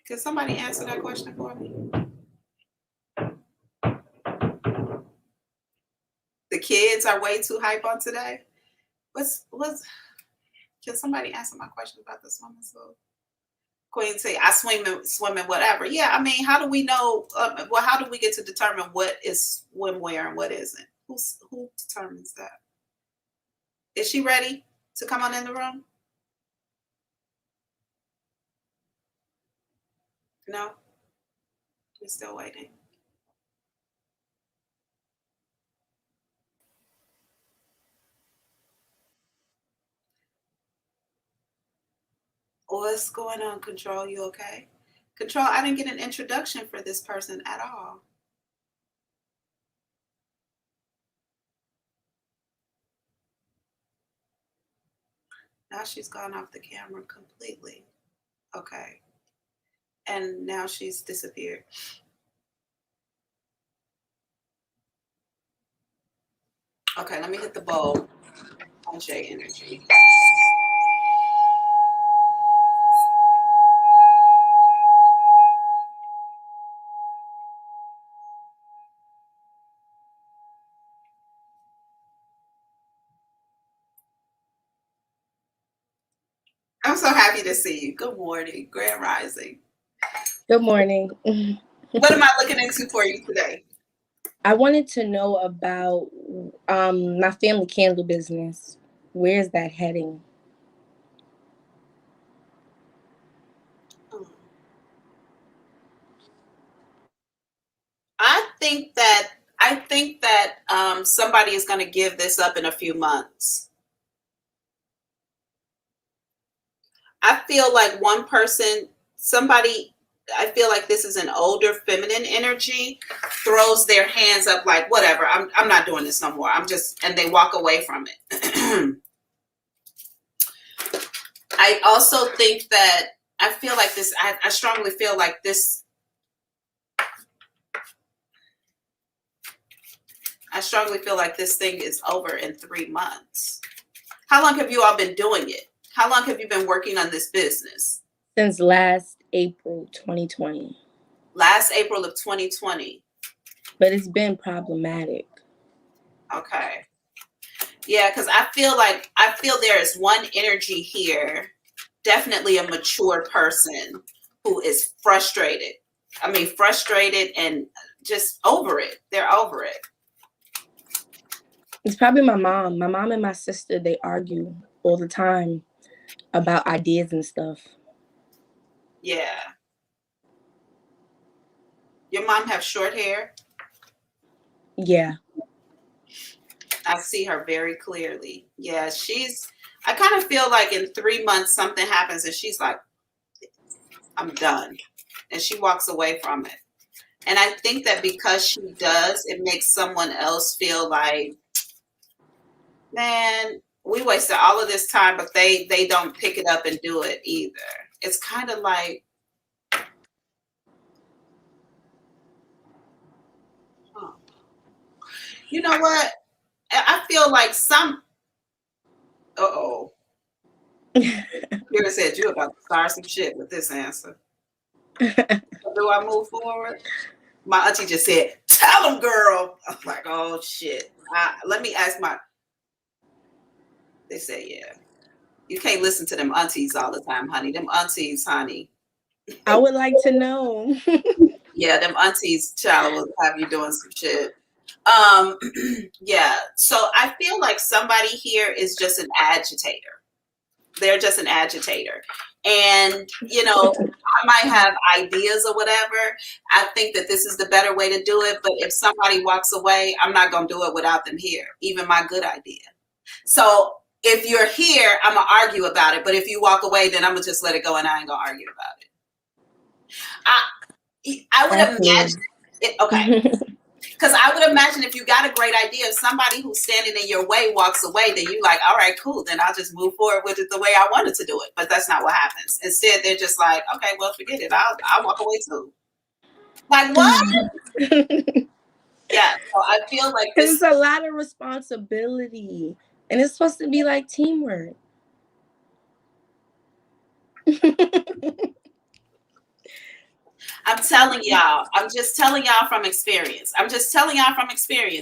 Can somebody answer that question for me? The kids are way too hype on today. Can somebody answer my question about the swimming suit? Queen say I swim in whatever. Yeah, I mean, how do we know? How do we get to determine what is swimwear and what isn't? Who determines that? Is she ready to come on in the room? No, we're still waiting. What's going on, Control? You okay? Control, I didn't get an introduction for this person at all. Now she's gone off the camera completely. Okay. And now she's disappeared. Okay, let me hit the bowl on J Energy. I'm so happy to see you. Good morning, Grand Rising. Good morning. What am I looking into for you today? I wanted to know about my family candle business. Where is that heading? I think that somebody is going to give this up in a few months. I feel like I feel like this is an older feminine energy, throws their hands up like, whatever, I'm not doing this no more. And they walk away from it. I also think that I feel like this, I strongly feel like this. I strongly feel like this thing is over in 3 months. How long have you all been doing it? How long have you been working on this business? Since last April 2020. Last April of 2020. But it's been problematic. Okay. Yeah, because I feel there is one energy here, definitely a mature person who is frustrated. I mean, frustrated and just over it. They're over it. It's probably my mom. My mom and my sister, they argue all the time about ideas and stuff. Yeah. Your mom have short hair? Yeah. I see her very clearly. Yeah, I kind of feel like in 3 months something happens and she's like, I'm done. And she walks away from it. And I think that because she does, it makes someone else feel like, man, we wasted all of this time, but they don't pick it up and do it either. It's kind of like, huh. You know what? I feel like uh-oh. Kira said you about to start some shit with this answer. Do I move forward? My auntie just said, tell them, girl. I'm like, oh, shit. Let me ask they say, yeah. You can't listen to them aunties all the time, honey. Them aunties, honey. I would like to know. Yeah, them aunties, child, will have you doing some shit. Yeah. So I feel like somebody here is just an agitator. They're just an agitator. And, I might have ideas or whatever. I think that this is the better way to do it. But if somebody walks away, I'm not going to do it without them here, even my good idea. So if you're here, I'm going to argue about it. But if you walk away, then I'm going to just let it go and I ain't going to argue about it. I would imagine it. Okay. Because I would imagine if you got a great idea, if somebody who's standing in your way walks away, then you like, all right, cool. Then I'll just move forward with it the way I wanted to do it. But that's not what happens. Instead, they're just like, okay, well, forget it. I'll walk away too. Like, what? Yeah. So I feel like it's a lot of responsibility. And it's supposed to be like teamwork. I'm telling y'all. I'm just telling y'all from experience.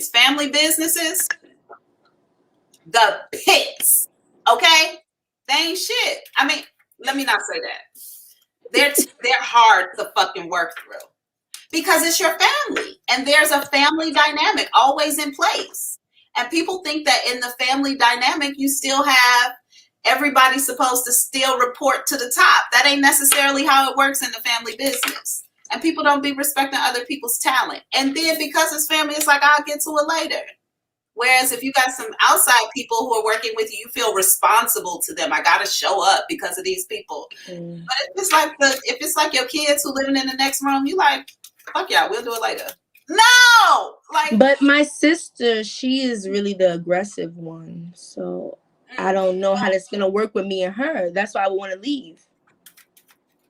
Family businesses, the pits. Okay? They ain't shit. I mean, let me not say that. They're hard to fucking work through. Because it's your family. And there's a family dynamic always in place. And people think that in the family dynamic, you still have everybody supposed to still report to the top. That ain't necessarily how it works in the family business. And people don't be respecting other people's talent. And then because it's family, it's like, I'll get to it later. Whereas if you got some outside people who are working with you, you feel responsible to them. I got to show up because of these people. Mm. But if it's like your kids who living in the next room, you like, fuck yeah, we'll do it later. No! But my sister, she is really the aggressive one. So I don't know how that's going to work with me and her. That's why I want to leave.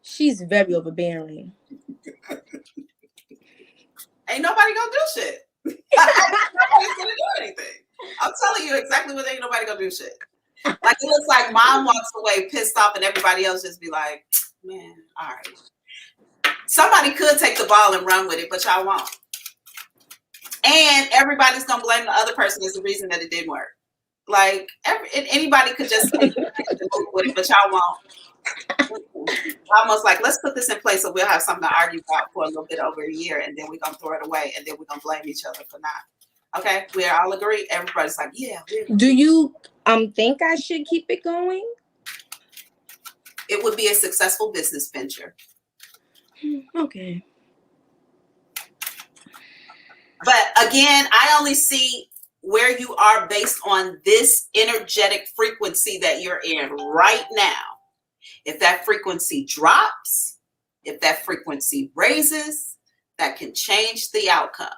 She's very overbearing. Ain't nobody gonna do shit. Nobody's gonna do anything. I'm telling you exactly what ain't nobody gonna do shit. Like it looks like mom walks away pissed off and everybody else just be like, man, all right. Somebody could take the ball and run with it, but y'all won't. And everybody's gonna blame the other person as the reason that it didn't work. Like anybody could just take with it, but y'all won't. Almost like, let's put this in place so we'll have something to argue about for a little bit over a year, and then we're gonna throw it away, and then we're gonna blame each other for not. Okay, we all agree. Everybody's like, yeah. Do you think I should keep it going? It would be a successful business venture. Okay. But again, I only see where you are based on this energetic frequency that you're in right now. If that frequency drops, if that frequency raises, that can change the outcome.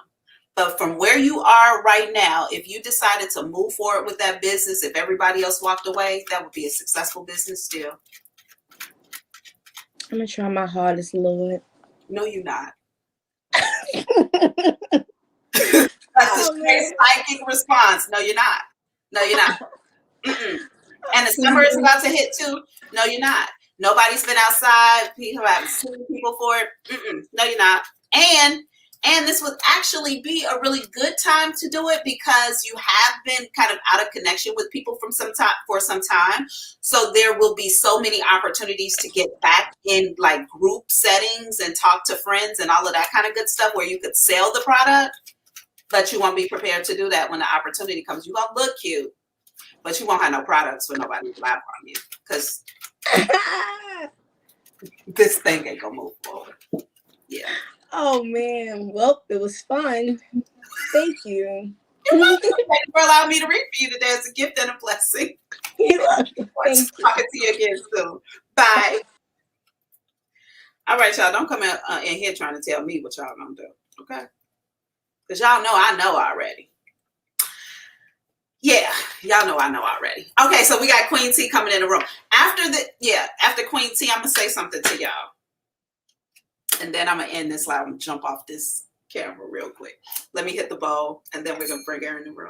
But from where you are right now, if you decided to move forward with that business, if everybody else walked away, that would be a successful business still. I'm going to try my hardest, Lord. No, you're not. That's a straight psychic response. No, you're not. No, you're not. And the summer is about to hit too. No, you're not. Nobody's been outside. People haven't seen people for it. No, you're not. And this would actually be a really good time to do it because you have been kind of out of connection with people for some time. So there will be so many opportunities to get back in like group settings and talk to friends and all of that kind of good stuff where you could sell the product, but you won't be prepared to do that when the opportunity comes. You're going to look cute, but you won't have no products when nobody will buy from you because this thing ain't going to move forward. Yeah. Oh man. Well, it was fun. Thank you. You're welcome. Thank you for allowing me to read for you today. It's a gift and a blessing. You're welcome. Thank you. Talking to you again soon. Bye. All right, y'all. Don't come out in here trying to tell me what y'all gonna do. Okay? Because y'all know I know already. Yeah, y'all know I know already. Okay, so we got Queen T coming in the room. After Queen T, I'm gonna say something to y'all. And then I'm gonna end this live and jump off this camera real quick. Let me hit the bowl and then we're gonna bring her in the room.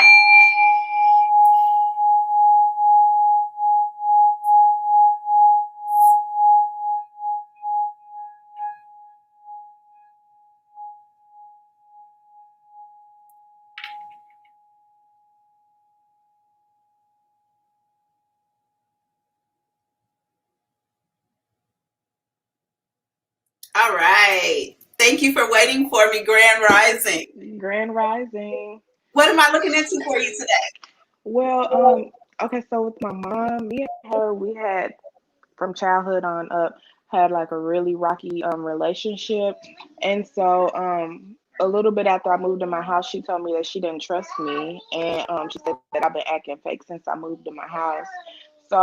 All right. Thank you for waiting for me, Grand Rising. Grand Rising. What am I looking into for you today? Well, okay, so with my mom, me and her, we had from childhood on up had like a really rocky relationship. And so a little bit after I moved in my house, she told me that she didn't trust me, and she said that I've been acting fake since I moved in my house. So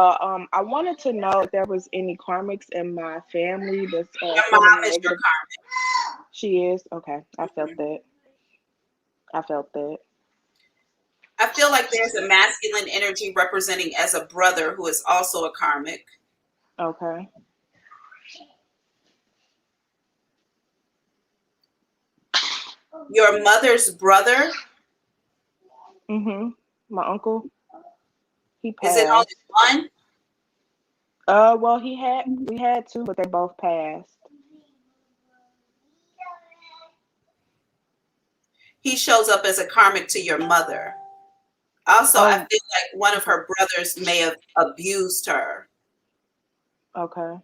I wanted to know if there was any karmics in my family that's Your sending mom me is your negative. karmic. She is? Okay. I felt that. I feel like there's a masculine energy representing as a brother who is also a karmic. Okay. Your mother's brother, Mm-hmm. My uncle, he is it only passed. one? Well, we had two, but they both passed. He shows up as a karmic to your mother. Also, I feel Oh, like one of her brothers may have abused her, okay.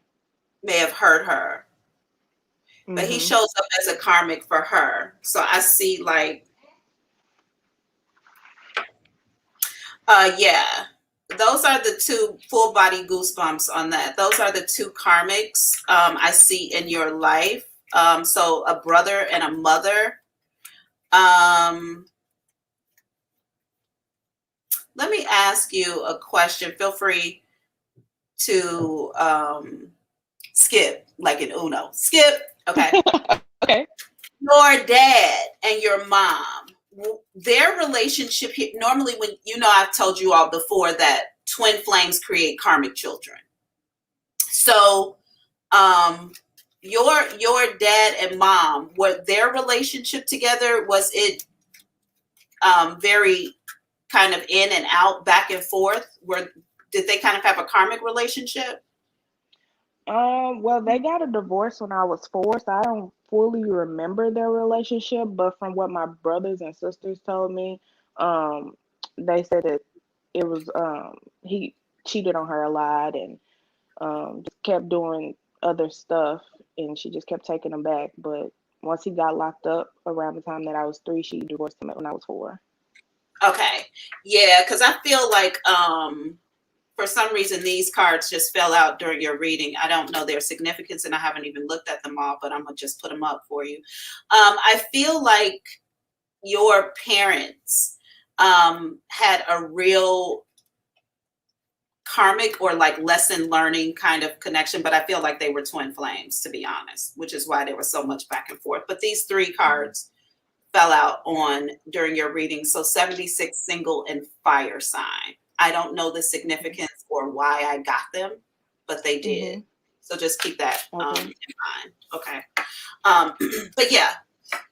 may have hurt her, but he Mm-hmm. shows up as a karmic for her. So I see like, yeah, those are the two full body goosebumps on that. Those are the two karmics I see in your life. So a brother and a mother. Let me ask you a question. Feel free to skip, like in Uno. Skip. Okay. Okay. Your dad and your mom, their relationship here, normally when, I've told you all before that twin flames create karmic children. So your dad and mom, were their relationship together, was it very kind of in and out, back and forth? Did they kind of have a karmic relationship? Well, they got a divorce when I was 4, so I don't fully remember their relationship, but from what my brothers and sisters told me, um, they said that it was he cheated on her a lot, and just kept doing other stuff, and she just kept taking him back. But once he got locked up around the time that I was 3, she divorced him when I was 4. Okay. Yeah, because I feel like for some reason these cards just fell out during your reading. I don't know their significance and I haven't even looked at them all, but I'm gonna just put them up for you. I feel like your parents had a real karmic or like lesson learning kind of connection, but I feel like they were twin flames, to be honest, which is why there was so much back and forth. But these 3 cards fell out on during your reading. So 76, single, and fire sign. I don't know the significance or why I got them, but they did. Mm-hmm. So just keep that Okay. in mind. Okay. But yeah,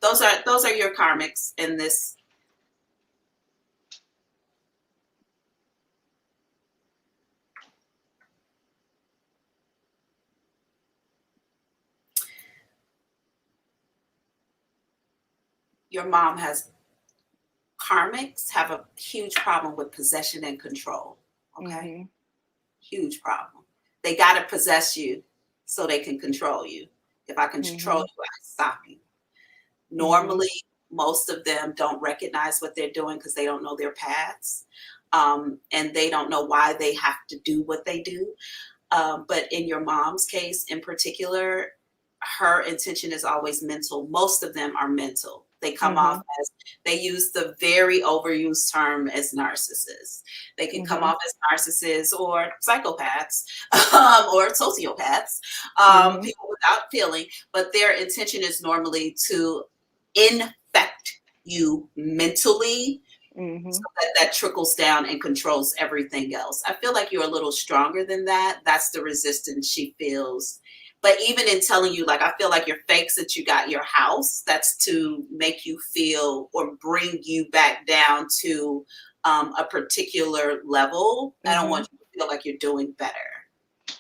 those are your karmics in this. Your mom has karmics have a huge problem with possession and control. Okay. Mm-hmm. Huge problem. They got to possess you so they can control you. If I can control Mm-hmm. you, I can stop you. Normally, most of them don't recognize what they're doing because they don't know their paths. And they don't know why they have to do what they do. But in your mom's case in particular, her intention is always mental. Most of them are mental. They come Mm-hmm. off as, they use the very overused term as narcissists. They can come Mm-hmm. off as narcissists or psychopaths or sociopaths, Mm-hmm. people without feeling, but their intention is normally to infect you mentally, Mm-hmm. so that trickles down and controls everything else. I feel like you're a little stronger than that. That's the resistance she feels. But even in telling you, like, I feel like your fakes that you got your house, that's to make you feel or bring you back down to a particular level. I don't Mm-hmm. want you to feel like you're doing better.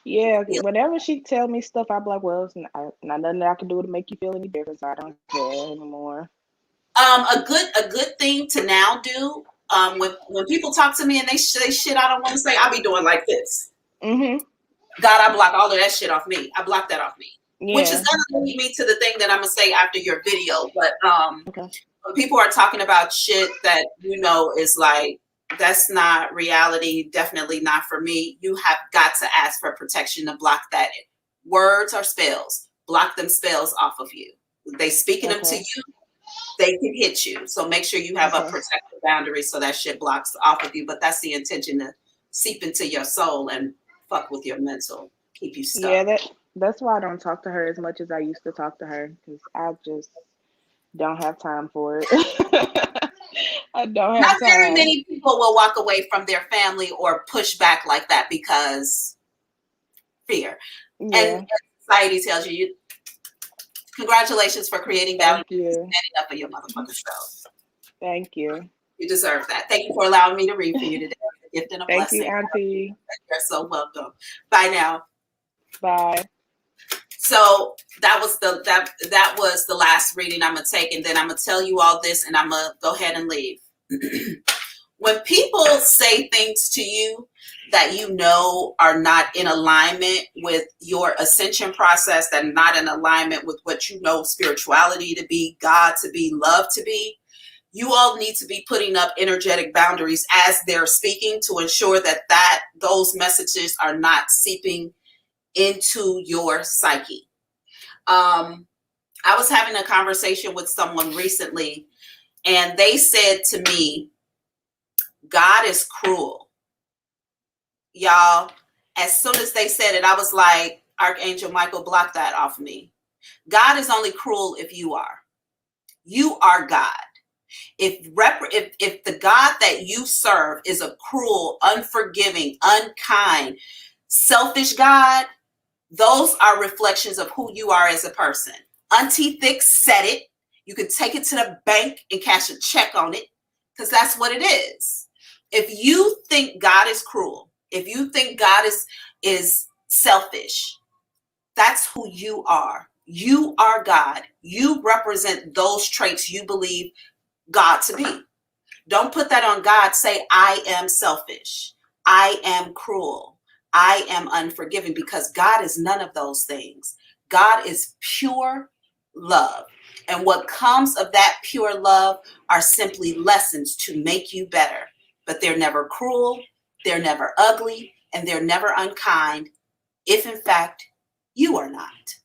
Yeah, Yeah. whenever she tell me stuff, I'm like, well, it's not nothing that I can do to make you feel any different. So I don't care anymore. A good thing to now do, when people talk to me and they say shit I don't want to say, I'll be doing like this. Mm-hmm. God, I block all of that shit off me. I block that off me. Which is Yeah. gonna lead me to the thing that I'm gonna say after your video. But Okay. when people are talking about shit that is like, that's not reality, definitely not for me, you have got to ask for protection to block that. Words or spells, block them spells off of you. They speaking them to Okay. you, they can hit you. So make sure you have a Okay. protective boundary so that shit blocks off of you. But that's the intention, to seep into your soul and fuck with your mental, keep you Yeah, stuck. that's why I don't talk to her as much as I used to talk to her, because I just don't have time for it. I don't have Not very time. many people will walk away from their family or push back like that because fear. And Yeah. society tells you, congratulations for creating boundaries Thank and you. standing up for your motherfucking self. Thank you. You deserve that. Thank you for allowing me to read for you today. It's a gift and a Thank you, blessing. Auntie. You're so welcome. Bye now. Bye. So that was the last reading I'm gonna take, and then I'm gonna tell you all this, and I'm gonna go ahead and leave. When people say things to you that are not in alignment with your ascension process, that are not in alignment with what spirituality to be, God to be, love to be, you all need to be putting up energetic boundaries as they're speaking to ensure that those messages are not seeping into your psyche. I was having a conversation with someone recently, and they said to me, God is cruel. Y'all, as soon as they said it, I was like, Archangel Michael, block that off me. God is only cruel if you are. You are God. If the God that you serve is a cruel, unforgiving, unkind, selfish God, those are reflections of who you are as a person. Auntie Thick said it. You can take it to the bank and cash a check on it, because that's what it is. If you think God is cruel, if you think God is selfish, that's who you are. You are God. You represent those traits you believe God to be. Don't put that on God. Say, I am selfish. I am cruel. I am unforgiving, because God is none of those things. God is pure love. And what comes of that pure love are simply lessons to make you better. But they're never cruel, they're never ugly, and they're never unkind, if in fact you are not.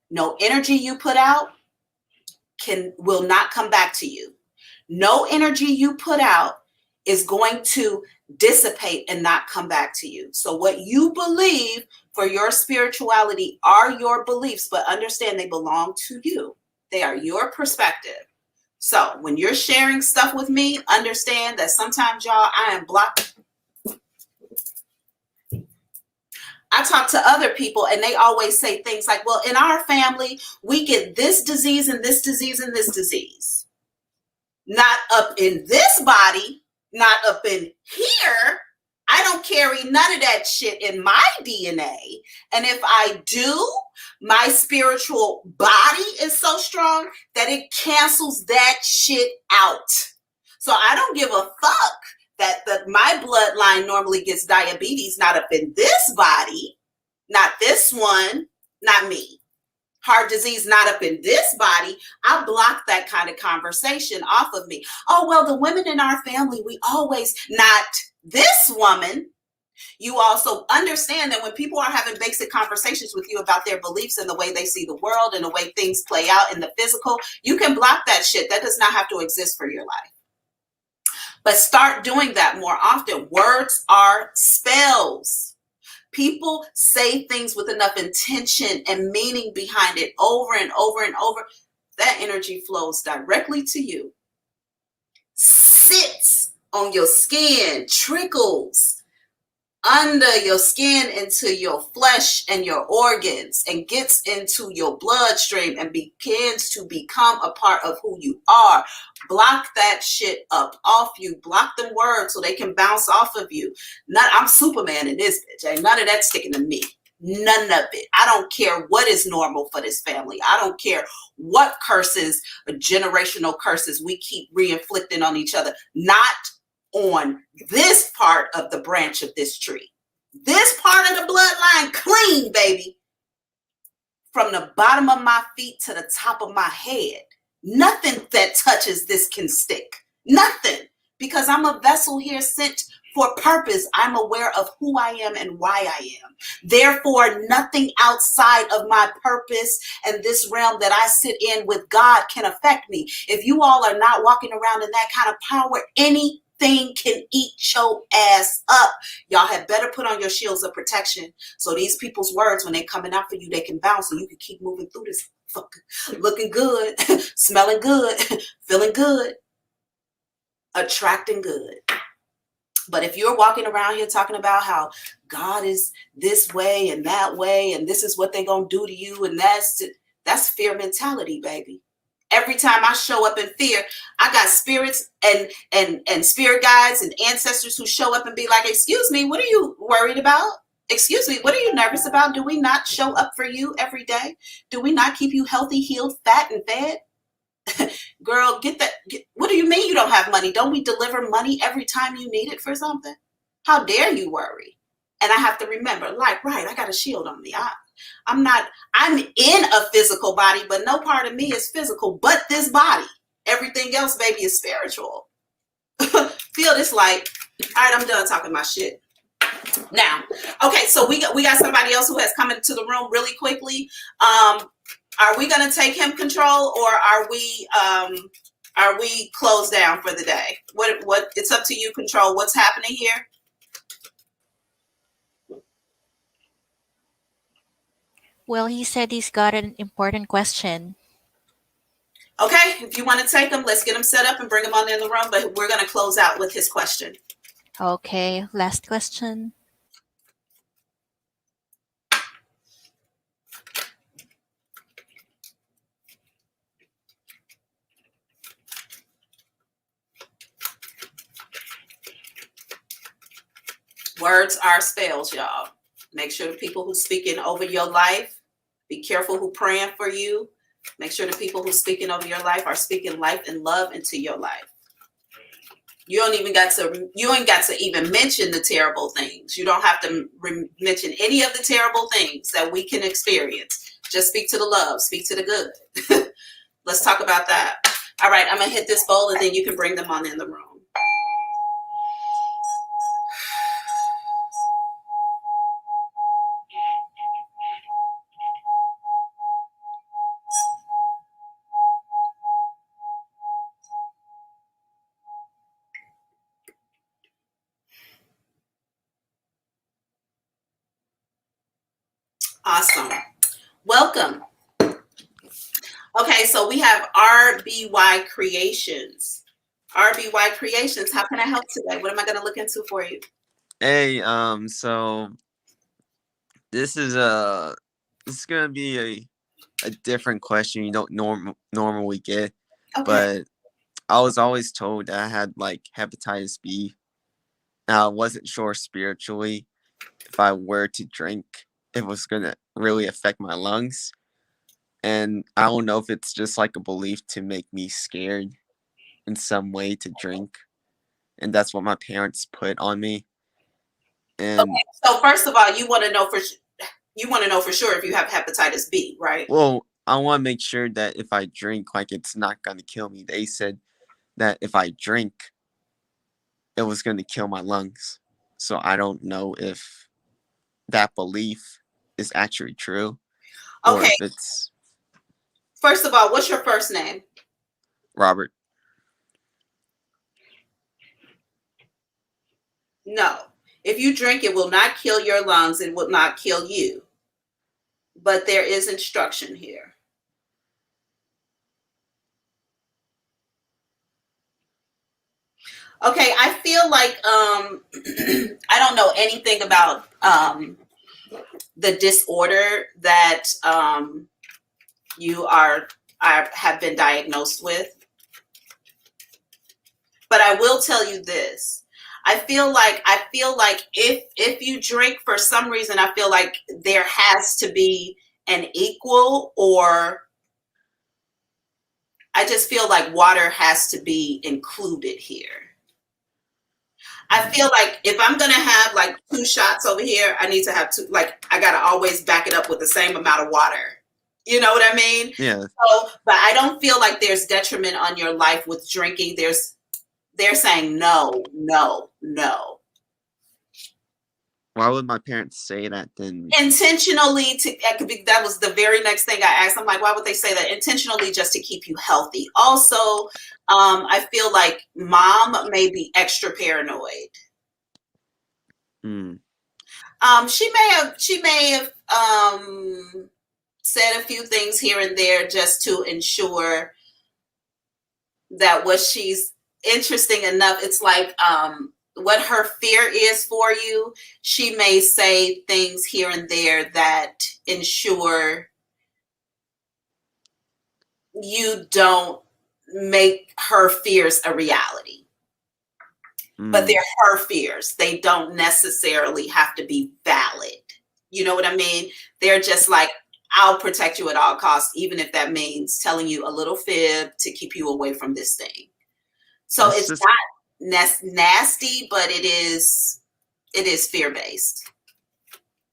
No energy you put out will not come back to you. No energy you put out is going to dissipate and not come back to you. So what you believe for your spirituality are your beliefs, but understand they belong to you. They are your perspective. So when you're sharing stuff with me, understand that sometimes, y'all, I am blocked. I talk to other people and they always say things like, well, in our family, we get this disease and this disease and this disease. Not up in this body, not up in here. I don't carry none of that shit in my DNA. And if I do, my spiritual body is so strong that it cancels that shit out. So I don't give a fuck that my bloodline normally gets diabetes, not up in this body, not this one, not me. Heart disease, not up in this body. I block that kind of conversation off of me. Oh, well, the women in our family, we always, not this woman. You also understand that when people are having basic conversations with you about their beliefs and the way they see the world and the way things play out in the physical, you can block that shit. That does not have to exist for your life. But start doing that more often. Words are spells. People say things with enough intention and meaning behind it over and over and over. That energy flows directly to you, sits on your skin, trickles under your skin into your flesh and your organs, and gets into your bloodstream and begins to become a part of who you are. Block that shit up off you. Block them words so they can bounce off of you. I'm Superman in this bitch. Ain't none of that sticking to me. None of it. I don't care what is normal for this family. I don't care what curses, generational curses we keep re-inflicting on each other. Not on this part of the branch of this tree. This part of the bloodline clean, baby. From the bottom of my feet to the top of my head. Nothing that touches this can stick. Nothing. Because I'm a vessel here sent for purpose. I'm aware of who I am and why I am. Therefore, nothing outside of my purpose and this realm that I sit in with God can affect me. If you all are not walking around in that kind of power, anything can eat your ass up. Y'all had better put on your shields of protection so these people's words, when they're coming out for you, they can bounce and you can keep moving through this fucking looking good, smelling good, feeling good, attracting good. But if you're walking around here talking about how God is this way and that way, and this is what they're going to do to you, and that's fear mentality, baby. Every time I show up in fear, I got spirits and spirit guides and ancestors who show up and be like, excuse me, what are you worried about? Excuse me, what are you nervous about? Do we not show up for you every day? Do we not keep you healthy, healed, fat, and fed? Girl, what do you mean you don't have money? Don't we deliver money every time you need it for something? How dare you worry? And I have to remember, like, right, I got a shield on me. I'm in a physical body, but no part of me is physical but this body. Everything else, baby, is spiritual. Feel this light. All right, I'm done talking my shit. Now, okay, so we got somebody else who has come into the room really quickly. Are we going to take him control, or are we closed down for the day? What it's up to you, control what's happening here. Well, he said he's got an important question. Okay, if you want to take him, let's get him set up and bring him on in the room, but we're going to close out with his question. Okay, last question. Words are spells, y'all. Make sure the people who speaking over your life, be careful who praying for you. Make sure the people who speaking over your life are speaking life and love into your life. You ain't got to even mention the terrible things. You don't have to mention any of the terrible things that we can experience. Just speak to the love, speak to the good. Let's talk about that. All right, I'm gonna hit this bowl and then you can bring them on in the room. Awesome. Welcome. Okay, so we have RBY Creations. RBY Creations, how can I help today? What am I going to look into for you? Hey, so this is gonna be a different question you don't normally get, Okay. but I was always told that I had like hepatitis B. Now I wasn't sure spiritually if I were to drink, it was gonna really affect my lungs, and I don't know if it's just like a belief to make me scared in some way to drink, and that's what my parents put on me. And okay, so first of all, you want to know for sure if you have hepatitis B, right? well, I want to make sure that if I drink, like it's not gonna kill me. They said that if I drink, it was gonna kill my lungs. so I don't know if that belief is actually true or Okay, if it's first of all, what's your first name? Robert. No. If you drink, it will not kill your lungs. It will not kill you. But there is instruction here. Okay, I feel like I don't know anything about the disorder that you have been diagnosed with. But I will tell you this. I feel like if you drink for some reason, I feel like there has to be an equal, or I just feel like water has to be included here. I feel like if I'm gonna have like 2 shots over here, I need to have 2. Like I gotta always back it up with the same amount of water. You know what I mean? Yeah. So, but I don't feel like there's detriment on your life with drinking. They're saying no, no, no. Why would my parents say that then? Intentionally that was the very next thing I asked. I'm like, why would they say that? Intentionally, just to keep you healthy. Also, I feel like mom may be extra paranoid. Hmm. She may have said a few things here and there just to ensure that what she's interesting enough. It's like what her fear is for you. She may say things here and there that ensure you don't make her fears a reality. But they're her fears. They don't necessarily have to be valid. You know what I mean? They're just like, I'll protect you at all costs, even if that means telling you a little fib to keep you away from this thing. So That's it's just- not nasty, but it is fear-based.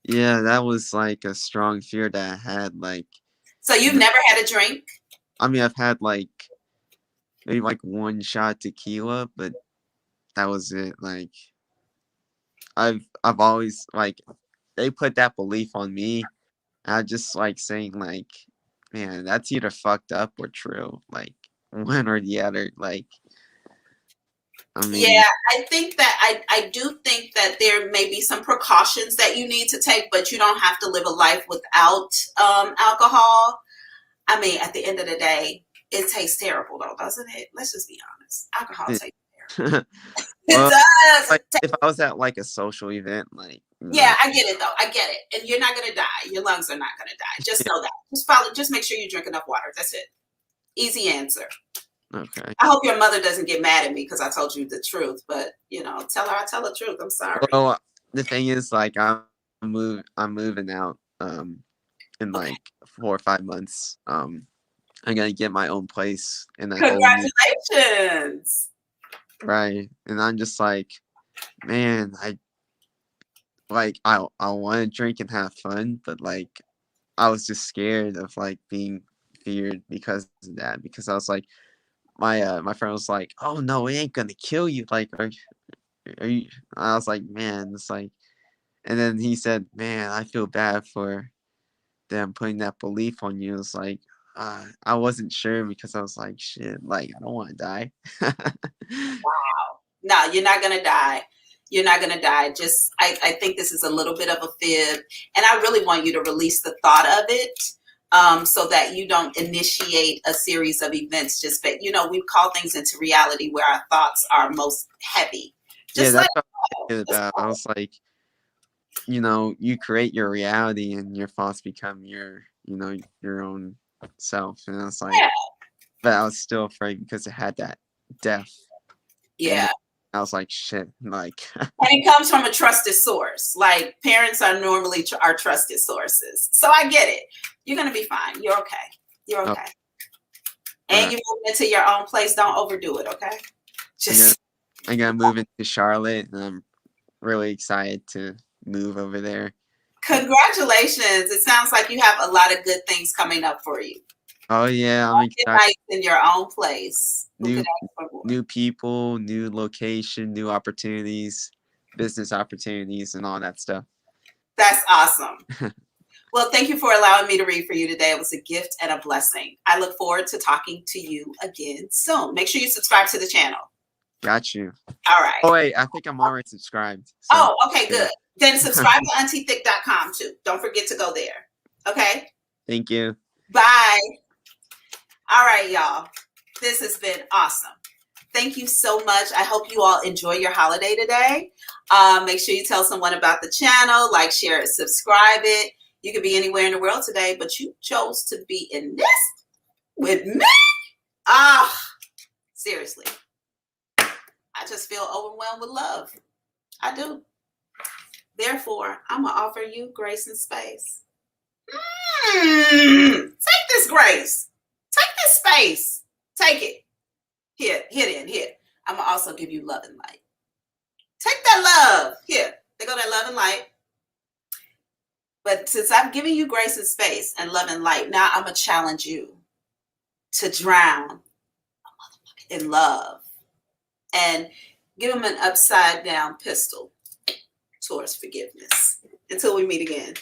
Yeah, that was like a strong fear that I had. Like, So you've never had a drink? I mean, I've had like maybe like 1 shot tequila, but that was it. Like, I've always like they put that belief on me. I just like saying like, man, that's either fucked up or true. Like one or the other. Like, I mean, Yeah, I think that I do think that there may be some precautions that you need to take, but you don't have to live a life without alcohol. I mean, at the end of the day, it tastes terrible though, doesn't it? Let's just be honest. Alcohol Yeah. tastes terrible. Well, It does. like if I was at like a social event, like Yeah, I get it though. I get it. And you're not gonna die. Your lungs are not gonna die. Just know that. Just make sure you drink enough water. That's it. Easy answer. Okay. I hope your mother doesn't get mad at me because I told you the truth, but you know, tell her I tell the truth. I'm sorry. Well, the thing is, like, I'm moving out in like 4 or 5 months. I'm gonna get my own place in a whole new Congratulations. right, and I'm just like, man, I want to drink and have fun, but like I was just scared of like being feared because of that. Because I was like, my friend was like, oh no, it ain't gonna kill you. Like, are you? I was like, man, it's like, and then he said, man, I feel bad for them putting that belief on you. It's like, I wasn't sure because I was like, shit, like I don't want to die. No, you're not gonna die. You're not gonna die. Just I think this is a little bit of a fib. And I really want you to release the thought of it. So that you don't initiate a series of events. Just you know, we call things into reality where our thoughts are most heavy. Yeah, Just that's what I was thinking about. I was like, you know, you create your reality and your thoughts become your, you know, your own self. And I was like, yeah. but I was still afraid because it had that death. Yeah. I was like, shit, like. And it comes from a trusted source. Like parents are normally our trusted sources. So I get it. You're going to be fine. You're okay. You're okay. And you move into your own place. Don't overdo it. Okay. I'm gonna move into Charlotte and I'm really excited to move over there. Congratulations. It sounds like you have a lot of good things coming up for you. Oh yeah, I'm excited. Nice in your own place. New people, new location, new opportunities. business opportunities and all that stuff. That's awesome. Well, thank you for allowing me to read for you today. It was a gift and a blessing. I look forward to talking to you again soon. Make sure you subscribe to the channel. Got you. All right. Oh wait, I think I'm already subscribed. So, Oh, okay, good. Then subscribe to AuntieThick.com too. Don't forget to go there. Okay? Thank you. Bye. All right, y'all. This has been awesome. Thank you so much. I hope you all enjoy your holiday today. Make sure you tell someone about the channel, like, share it, subscribe it. You could be anywhere in the world today, but you chose to be in this with me. Seriously. I just feel overwhelmed with love. I do. Therefore, I'm going to offer you grace and space. Take this grace. Take this space. Take it. Here. I'm going to also give you love and light. Take that love. Here. There go that love and light. But since I've given you grace and space and love and light, now I'm going to challenge you to drown in love and give him an upside down pistol towards forgiveness. Until we meet again.